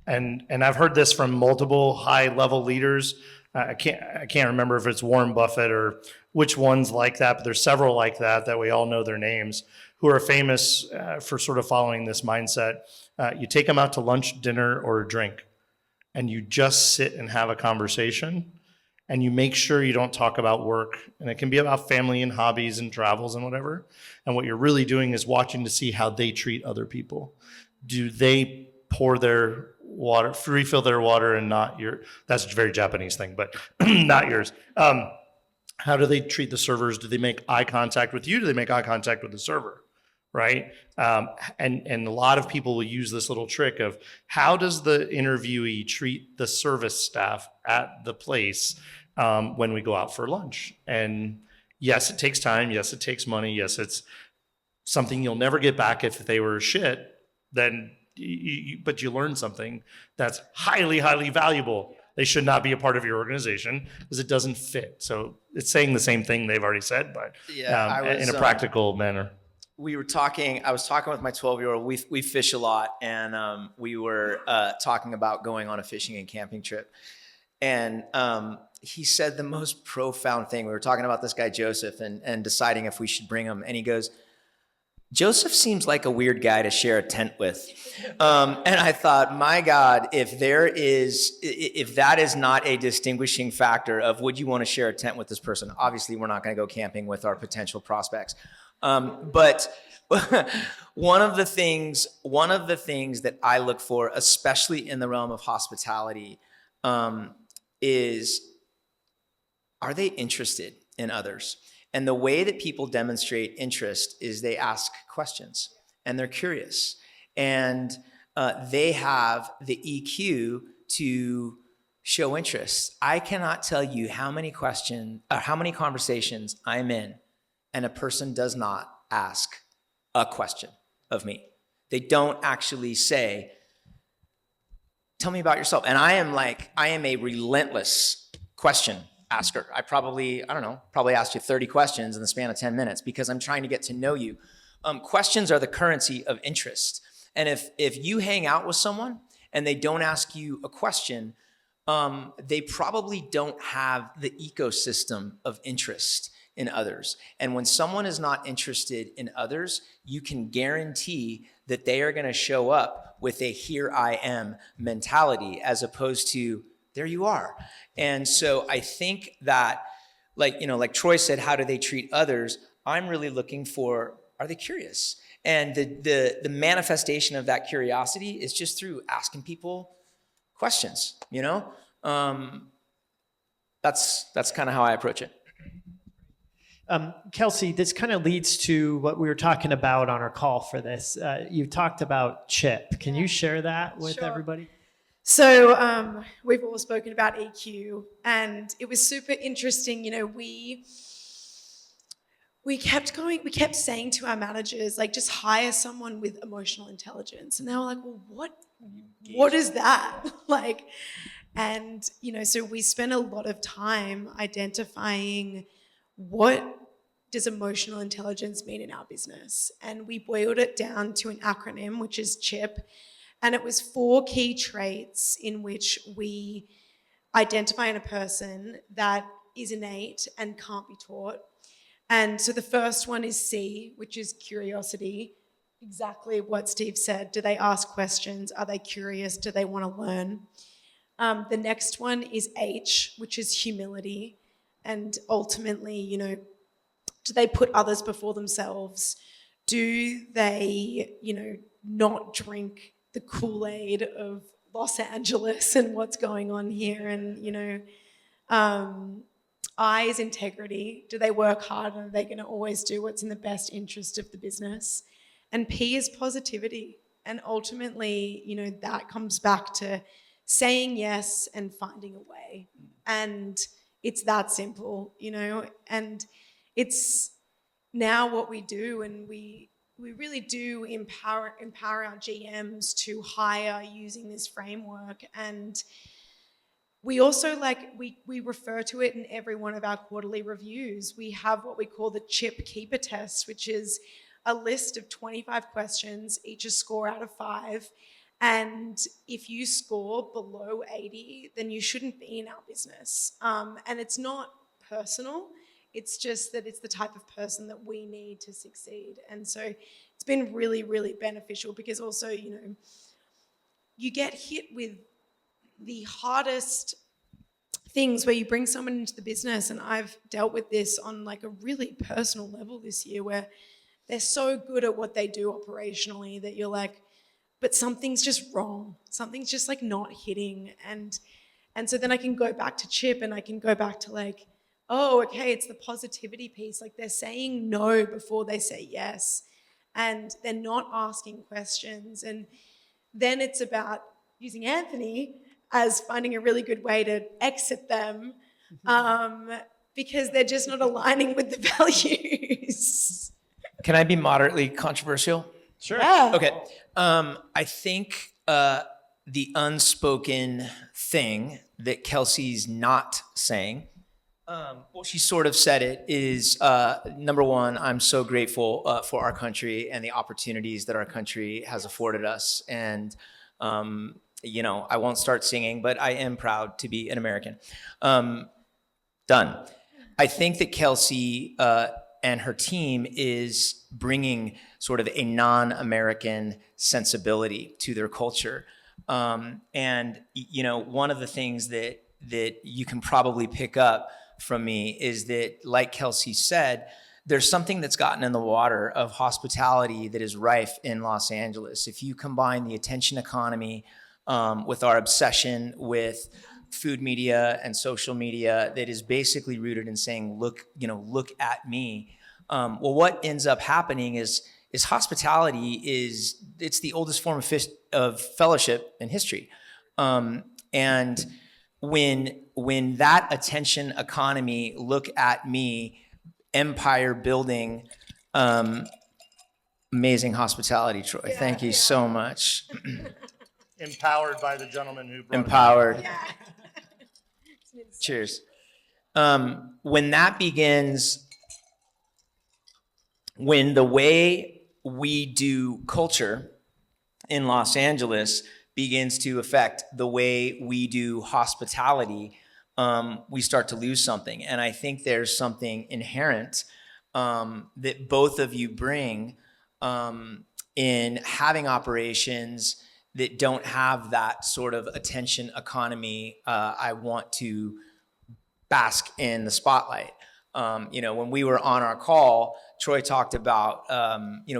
And I've heard this from multiple high level leaders. I can't remember if it's Warren Buffett or which one's like that, but there's several like that we all know their names, who are famous for sort of following this mindset. You take them out to lunch, dinner, or a drink, and you just sit and have a conversation, and you make sure you don't talk about work. And it can be about family and hobbies and travels and whatever. And what you're really doing is watching to see how they treat other people. Do they pour their water, refill their water and not your, that's a very Japanese thing, but not yours. How do they treat the servers? Do they make eye contact with you? Do they make eye contact with the server? Right? And a lot of people will use this little trick of how does the interviewee treat the service staff at the place when we go out for lunch? And yes, it takes time. Yes, it takes money. Yes, it's something you'll never get back if they were shit. Then, but you learn something that's highly, highly valuable. They should not be a part of your organization because it doesn't fit. So it's saying the same thing they've already said, but in a practical manner. I was talking with my 12-year-old. We fish a lot, and we were talking about going on a fishing and camping trip. And he said the most profound thing. We were talking about this guy, Joseph, and deciding if we should bring him. And he goes, Joseph seems like a weird guy to share a tent with. And I thought, my God, if that is not a distinguishing factor of would you want to share a tent with this person? Obviously, we're not going to go camping with our potential prospects. But one of the things that I look for, especially in the realm of hospitality, is, are they interested in others? And the way that people demonstrate interest is they ask questions and they're curious and they have the EQ to show interest. I cannot tell you how many conversations I'm in and a person does not ask a question of me. They don't actually say, tell me about yourself. And I am a relentless question asker. I probably asked you 30 questions in the span of 10 minutes because I'm trying to get to know you. Questions are the currency of interest. And if you hang out with someone and they don't ask you a question, they probably don't have the ecosystem of interest in others. And when someone is not interested in others, you can guarantee that they are going to show up with a here I am mentality as opposed to there you are. And so I think that, like Troy said, how do they treat others? I'm really looking for, are they curious? And the manifestation of that curiosity is just through asking people questions, That's kind of how I approach it. Kelsey, this kind of leads to what we were talking about on our call for this. You talked about CHIP. Can you share that with everybody? So we've all spoken about EQ, and it was super interesting. We kept saying to our managers, like, just hire someone with emotional intelligence. And they were like, well, what is that? So we spent a lot of time identifying what does emotional intelligence mean in our business. And we boiled it down to an acronym, which is CHIP. And it was 4 key traits in which we identify in a person that is innate and can't be taught. And so the first one is C, which is curiosity. Exactly what Steve said. Do they ask questions? Are they curious? Do they want to learn? The next one is H, which is humility. And ultimately, do they put others before themselves? Do they, not drink the Kool-Aid of Los Angeles and what's going on here? And, I is integrity. Do they work hard and are they going to always do what's in the best interest of the business? And P is positivity. And ultimately, that comes back to saying yes and finding a way. And it's that simple, and it's now what we do. And we really do empower our GMs to hire using this framework. And we also we refer to it in every one of our quarterly reviews. We have what we call the CHIP Keeper Test, which is a list of 25 questions, each a score out of 5. And if you score below 80, then you shouldn't be in our business. And it's not personal. It's just that it's the type of person that we need to succeed. And so it's been really, really beneficial because also, you get hit with the hardest things where you bring someone into the business. And I've dealt with this on a really personal level this year where they're so good at what they do operationally that you're like, but something's just wrong. Something's just not hitting. And so then I can go back to Chip and I can go back to oh, okay, it's the positivity piece. They're saying no before they say yes. And they're not asking questions. And then it's about using Anthony as finding a really good way to exit them because they're just not aligning with the values. Can I be moderately controversial? Sure. Yeah. Okay. I think the unspoken thing that Kelsey's not saying, well, she sort of said it, is number one, I'm so grateful for our country and the opportunities that our country has afforded us. And, I won't start singing, but I am proud to be an American. Done. I think that Kelsey and her team is bringing sort of a non-American sensibility to their culture. And, one of the things that you can probably pick up from me is that, like Kelsey said, there's something that's gotten in the water of hospitality that is rife in Los Angeles. If you combine the attention economy with our obsession with food media and social media that is basically rooted in saying, look at me. Well, what ends up happening is hospitality it's the oldest form of fellowship in history. And when that attention economy, look at me, empire building, amazing hospitality, Troy. Yeah, Thank you so much. Empowered by the gentleman who brought Empowered. Yeah. Cheers. When that begins, when the way we do culture in Los Angeles begins to affect the way we do hospitality, we start to lose something. And I think there's something inherent that both of you bring in having operations that don't have that sort of attention economy. I want to bask in the spotlight. When we were on our call, Troy talked about,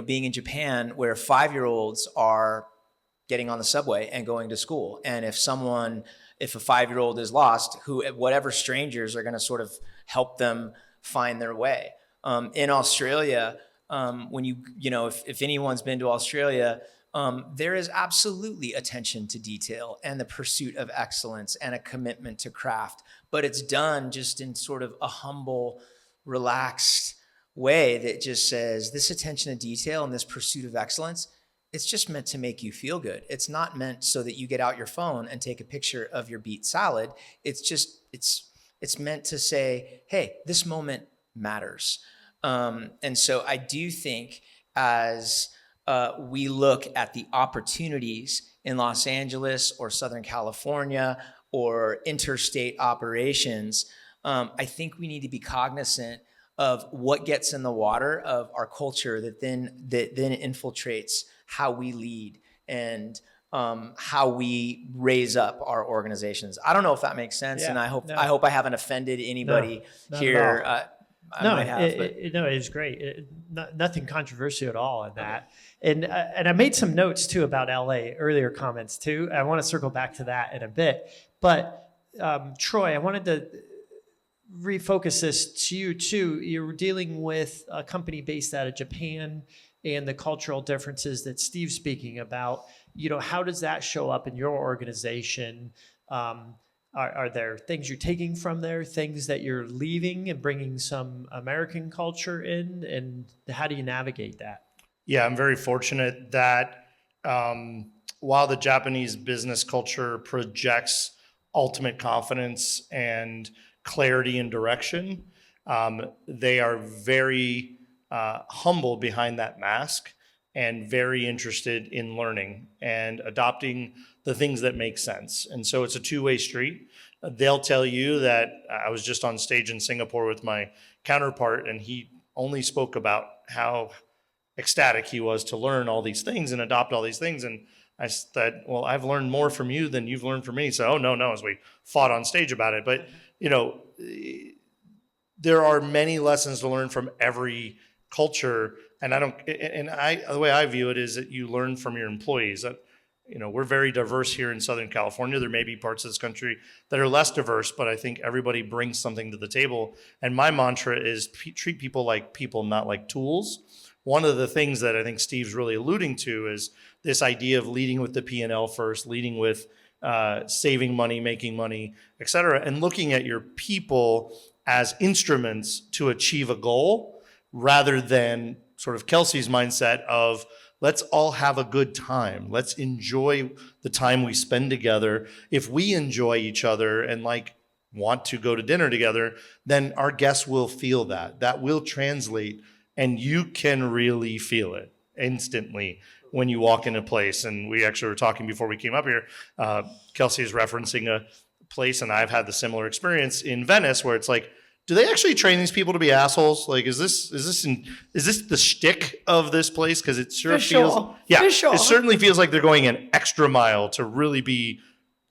being in Japan where 5-year-olds are getting on the subway and going to school. And if a 5-year-old is lost, whatever strangers are going to sort of help them find their way. In Australia, if anyone's been to Australia, there is absolutely attention to detail and the pursuit of excellence and a commitment to craft, but it's done just in sort of a humble, relaxed way that just says this attention to detail and this pursuit of excellence, it's just meant to make you feel good. It's not meant so that you get out your phone and take a picture of your beet salad. It's meant to say, hey, this moment matters. And so I do think as we look at the opportunities in Los Angeles or Southern California or interstate operations, I think we need to be cognizant of what gets in the water of our culture that then infiltrates how we lead. And how we raise up our organizations. I don't know if that makes sense, Yeah, and I hope no. I haven't offended anybody not here. at I No, might have, but it was great. Nothing controversial at all in that. And I made some notes too about LA, earlier comments too. I want to circle back to that in a bit. But Troy, I wanted to refocus this to you too. You're dealing with a company based out of Japan and the cultural differences that Steve's speaking about. How does that show up in your organization? Are there things you're taking from there, things that you're leaving and bringing some American culture in? And how do you navigate that? Yeah, I'm very fortunate that while the Japanese business culture projects ultimate confidence and clarity and direction, they are very humble behind that mask and very interested in learning and adopting the things that make sense. And so it's a two-way street. They'll tell you that I was just on stage in Singapore with my counterpart, and he only spoke about how ecstatic he was to learn all these things and adopt all these things. And I said, well, I've learned more from you than you've learned from me. So, oh, no, as we fought on stage about it. But, there are many lessons to learn from every culture. And the way I view it is that you learn from your employees. We're very diverse here in Southern California. There may be parts of this country that are less diverse, but I think everybody brings something to the table. And my mantra is treat people like people, not like tools. One of the things that I think Steve's really alluding to is this idea of leading with the P&L first, leading with saving money, making money, et cetera, and looking at your people as instruments to achieve a goal rather than sort of Kelsey's mindset of let's all have a good time. Let's enjoy the time we spend together. If we enjoy each other and want to go to dinner together, then our guests will feel that. That will translate, and you can really feel it instantly when you walk in a place. And we actually were talking before we came up here. Kelsey is referencing a place, and I've had the similar experience in Venice where it's like, do they actually train these people to be assholes? Like, is this the shtick of this place? Because it sure feels, For sure. It certainly feels like they're going an extra mile to really be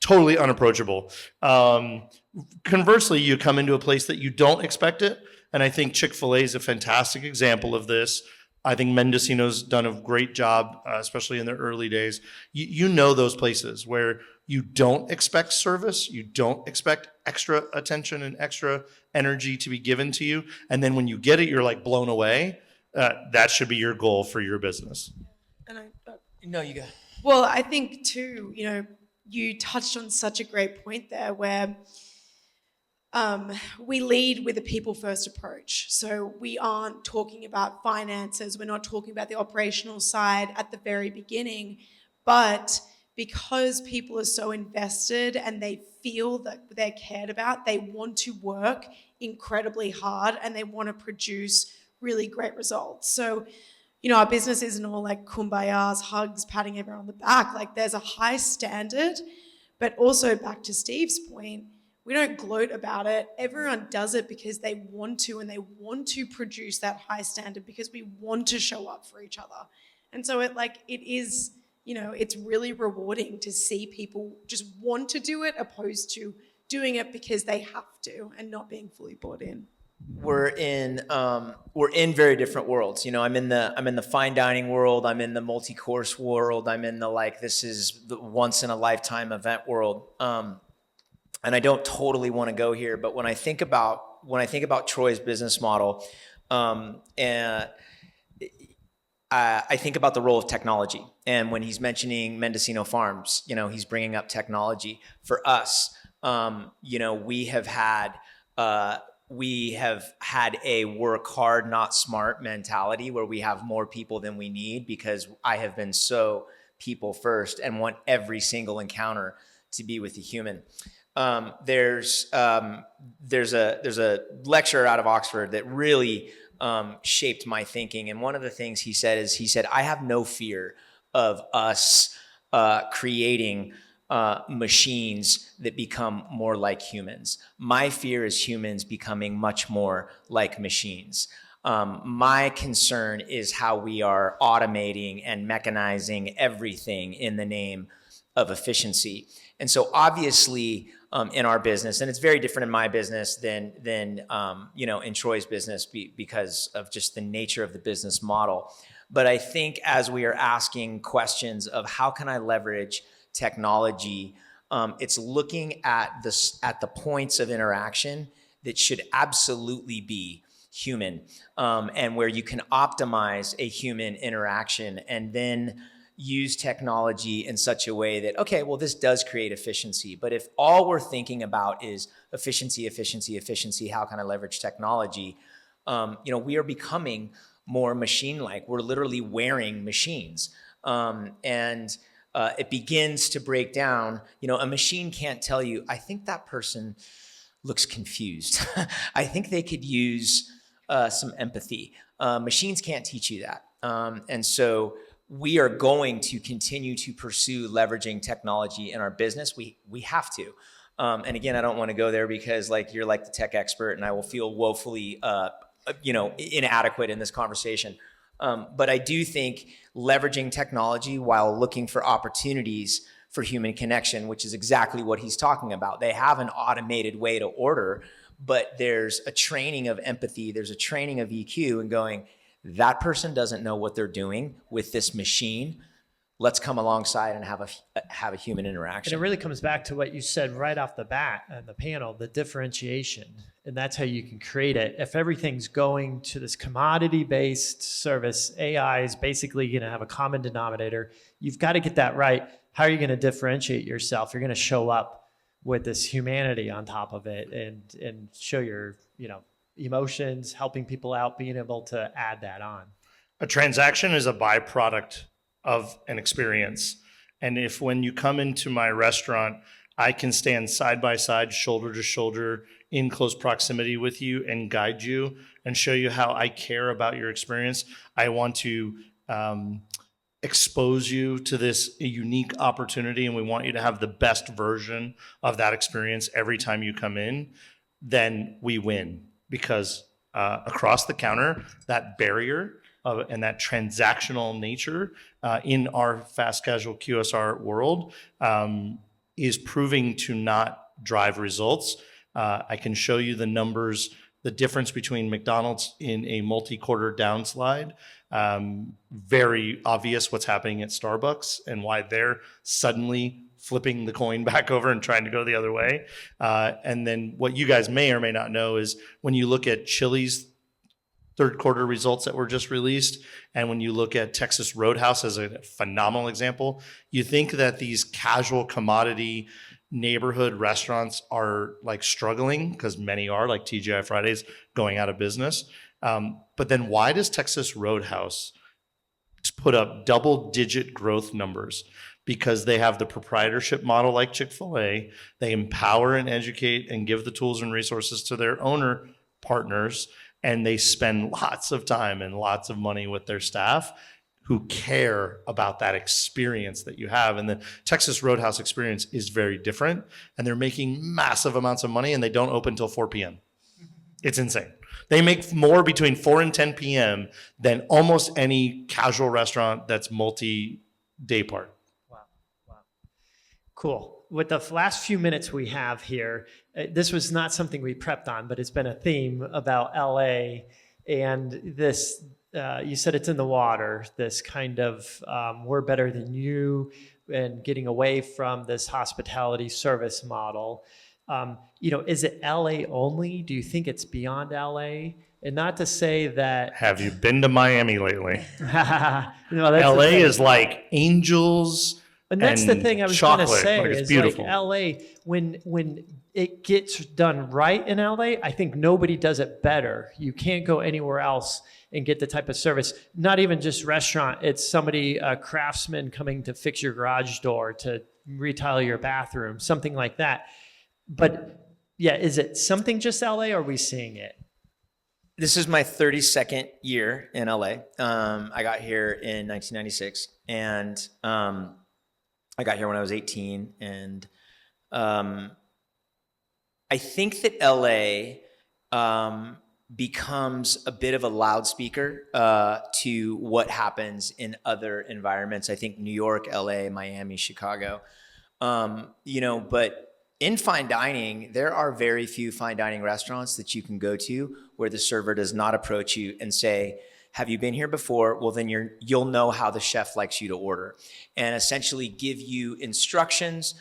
totally unapproachable. Conversely, you come into a place that you don't expect it, and I think Chick-fil-A is a fantastic example of this. I think Mendocino's done a great job, especially in their early days. You know those places where you don't expect service, you don't expect extra attention and extra energy to be given to you, and then when you get it, you're like blown away. That should be your goal for your business. And no, you go. well, I think too, you touched on such a great point there where we lead with a people first approach. So we aren't talking about finances. We're not talking about the operational side at the very beginning, but because people are so invested and they feel that they're cared about, they want to work incredibly hard and they want to produce really great results. So, our business isn't all like kumbayas, hugs, patting everyone on the back. Like there's a high standard, but also back to Steve's point, we don't gloat about it. Everyone does it because they want to, and they want to produce that high standard because we want to show up for each other. And so it is, it's really rewarding to see people just want to do it opposed to doing it because they have to and not being fully bought in. We're in very different worlds. I'm in the fine dining world. I'm in the multi-course world. I'm in the this is the once in a lifetime event world. And I don't totally want to go here, but when I think about Troy's business model, and I think about the role of technology. And when he's mentioning Mendocino Farms, he's bringing up technology. For us, we have had a work hard, not smart mentality where we have more people than we need because I have been so people first and want every single encounter to be with a human. There's a lecturer out of Oxford that really shaped my thinking. And one of the things he said, I have no fear of us creating machines that become more like humans. My fear is humans becoming much more like machines. My concern is how we are automating and mechanizing everything in the name of efficiency. And so obviously in our business, and it's very different in my business than in Troy's business because of just the nature of the business model. But I think as we are asking questions of how can I leverage technology, it's looking at the points of interaction that should absolutely be human, and where you can optimize a human interaction and then use technology in such a way that, okay, well, this does create efficiency. But if all we're thinking about is efficiency, how can I leverage technology? We are becoming more machine-like. We're literally wearing machines. And it begins to break down. A machine can't tell you, I think that person looks confused. I think they could use some empathy. Machines can't teach you that. And so we are going to continue to pursue leveraging technology in our business. We have to. And again, I don't want to go there because you're like the tech expert and I will feel woefully inadequate in this conversation. But I do think leveraging technology while looking for opportunities for human connection, which is exactly what he's talking about. They have an automated way to order, but there's a training of empathy, there's a training of EQ and going, that person doesn't know what they're doing with this machine. Let's come alongside and have a human interaction. And it really comes back to what you said right off the bat on the panel, the differentiation. And that's how you can create it. If everything's going to this commodity-based service, AI is basically going to have a common denominator. You've got to get that right. How are you going to differentiate yourself? You're going to show up with this humanity on top of it and show your, emotions, helping people out, being able to add that on. A transaction is a byproduct of an experience. And if when you come into my restaurant, I can stand side by side, shoulder to shoulder, in close proximity with you and guide you and show you how I care about your experience. I want to expose you to this unique opportunity and we want you to have the best version of that experience every time you come in, then we win. Because across the counter, that barrier and that transactional nature in our fast casual QSR world is proving to not drive results. I can show you the numbers, the difference between McDonald's in a multi-quarter downslide. Very obvious what's happening at Starbucks and why they're suddenly flipping the coin back over and trying to go the other way. And then what you guys may or may not know is when you look at Chili's third quarter results that were just released, and when you look at Texas Roadhouse as a phenomenal example, you think that these casual commodity neighborhood restaurants are struggling, because many are, like TGI Fridays, going out of business. But then why does Texas Roadhouse put up double-digit growth numbers? Because they have the proprietorship model like Chick-fil-A. They empower and educate and give the tools and resources to their owner partners, and they spend lots of time and lots of money with their staff who care about that experience that you have. And the Texas Roadhouse experience is very different, and they're making massive amounts of money, and they don't open until 4 p.m. It's insane. They make more between 4 and 10 p.m. than almost any casual restaurant that's multi-day part. Cool. With the last few minutes we have here, this was not something we prepped on, but it's been a theme about LA and this, you said it's in the water, this kind of we're better than you and getting away from this hospitality service model. Is it LA only? Do you think it's beyond LA? And not to say that... Have you been to Miami lately? No, LA is like angels... And that's the thing I was going to say is beautiful. LA, when it gets done right in LA, I think nobody does it better. You can't go anywhere else and get the type of service, not even just restaurant. It's somebody, a craftsman coming to fix your garage door, to retile your bathroom, something like that. But yeah, is it something just LA or are we seeing it? This is my 32nd year in LA. I got here in 1996 and I got here when I was 18, and I think that LA becomes a bit of a loudspeaker to what happens in other environments. I think New York, LA, Miami, Chicago But in fine dining, there are very few fine dining restaurants that you can go to where the server does not approach you and say, have you been here before? Well, then you'll know how the chef likes you to order, and essentially give you instructions.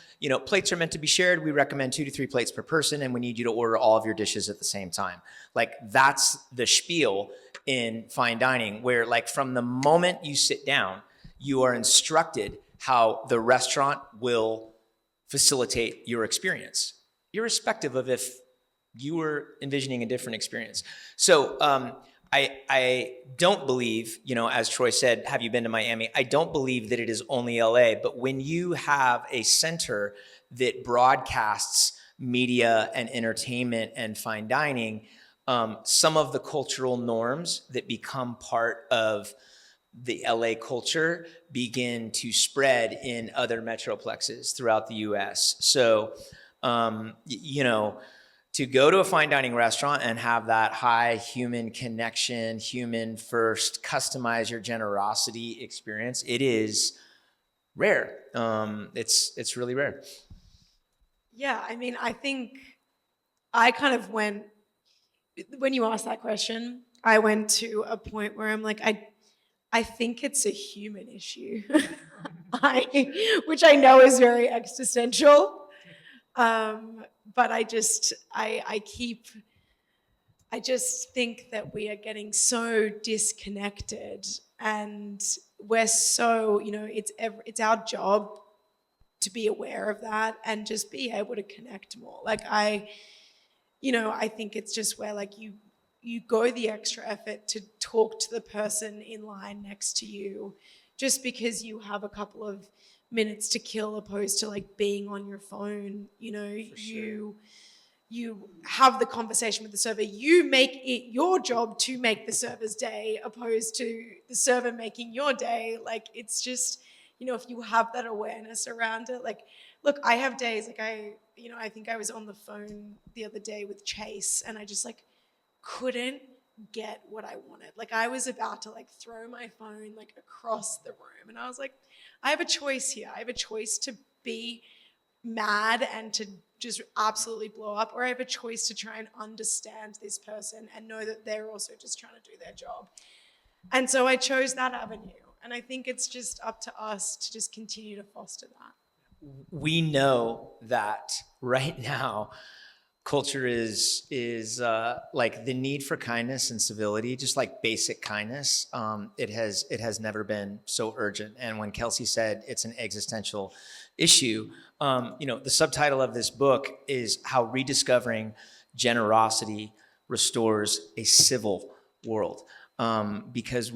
Plates are meant to be shared. We recommend 2 to 3 plates per person, and we need you to order all of your dishes at the same time. Like, that's the spiel in fine dining, where like from the moment you sit down, you are instructed how the restaurant will facilitate your experience, irrespective of if you were envisioning a different experience. So I don't believe, as Troy said, have you been to Miami? I don't believe that it is only LA, but when you have a center that broadcasts media and entertainment and fine dining, some of the cultural norms that become part of the LA culture begin to spread in other metroplexes throughout the US. So, to go to a fine dining restaurant and have that high human connection, human first, customize your generosity experience, it is rare. It's really rare. Yeah, I mean, I think I kind of went, when you asked that question, I went to a point where I'm like, I think it's a human issue, which I know is very existential. But I just think that we are getting so disconnected, and we're so, it's our job to be aware of that and just be able to connect more. Like I think it's just where like you go the extra effort to talk to the person in line next to you just because you have a couple of minutes to kill, opposed to like being on your phone. You have the conversation with the server. You make it your job to make the server's day, opposed to the server making your day. Like, it's just, if you have that awareness around it. Like, look, I have days like I think I was on the phone the other day with Chase, and I just like couldn't get what I wanted. Like, I was about to like throw my phone like across the room, and I was like, I have a choice here. I have a choice to be mad and to just absolutely blow up, or I have a choice to try and understand this person and know that they're also just trying to do their job. And so I chose that avenue. And I think it's just up to us to just continue to foster that. We know that right now, culture is like the need for kindness and civility, just like basic kindness. It has never been so urgent. And when Kelsey said it's an existential issue, the subtitle of this book is How Rediscovering Generosity Restores a Civil World. Because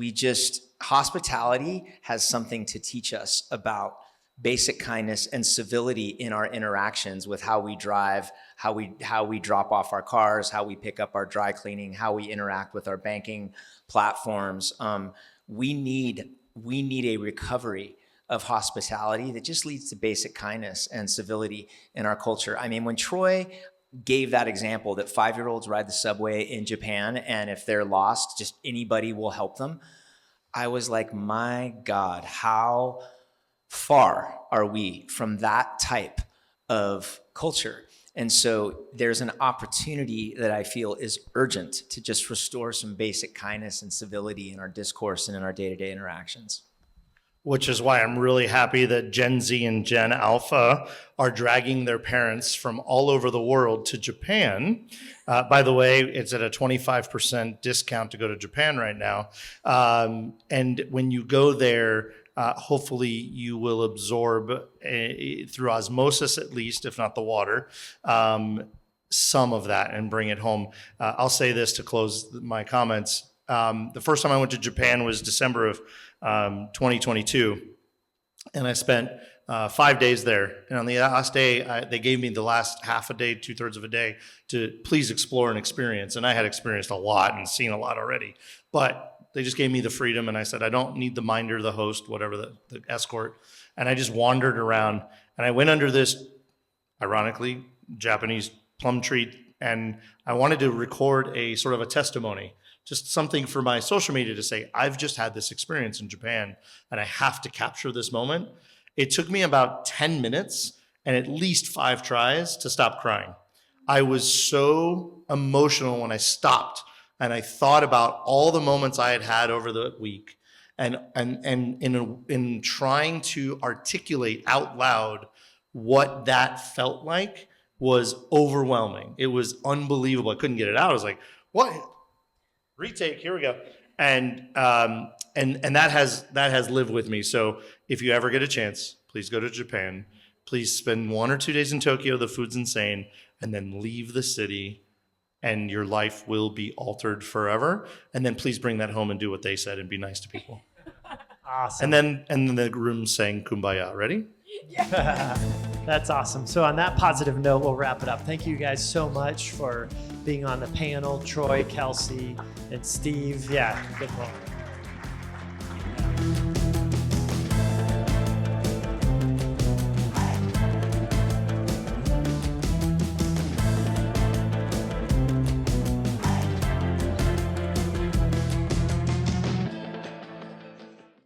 hospitality has something to teach us about basic kindness and civility in our interactions with how we drive, how we drop off our cars, how we pick up our dry cleaning, how we interact with our banking platforms. We need a recovery of hospitality that just leads to basic kindness and civility in our culture. I mean, when Troy gave that example that 5-year-olds ride the subway in Japan, and if they're lost, just anybody will help them, I was like, my God, how far are we from that type of culture? And so there's an opportunity that I feel is urgent to just restore some basic kindness and civility in our discourse and in our day-to-day interactions. Which is why I'm really happy that Gen Z and Gen Alpha are dragging their parents from all over the world to Japan. By the way, it's at a 25% discount to go to Japan right now. And when you go there, hopefully you will absorb, through osmosis at least, if not the water, some of that and bring it home. I'll say this to close my comments. The first time I went to Japan was December of 2022, and I spent 5 days there. And on the last day, they gave me the last half a day, 2/3 of a day to please explore and experience. And I had experienced a lot and seen a lot already, but they just gave me the freedom. And I said, I don't need the minder, the host, whatever, the escort. And I just wandered around, and I went under this, ironically, Japanese plum tree. And I wanted to record a sort of a testimony, just something for my social media to say, I've just had this experience in Japan and I have to capture this moment. It took me about 10 minutes and at least 5 tries to stop crying. I was so emotional when I stopped and I thought about all the moments I had had over the week, and in trying to articulate out loud what that felt like was overwhelming. It was unbelievable. I couldn't get it out. I was like, what? Retake, here we go. And that has lived with me. So if you ever get a chance, please go to Japan. Please spend 1 or 2 days in Tokyo. The food's insane. And then leave the city, and your life will be altered forever. And then please bring that home and do what they said and be nice to people. Awesome. And then the room sang Kumbaya. Ready? That's awesome. So on that positive note, we'll wrap it up. Thank you guys so much for being on the panel, Troy, Kelsey, and Steve. Yeah, good one.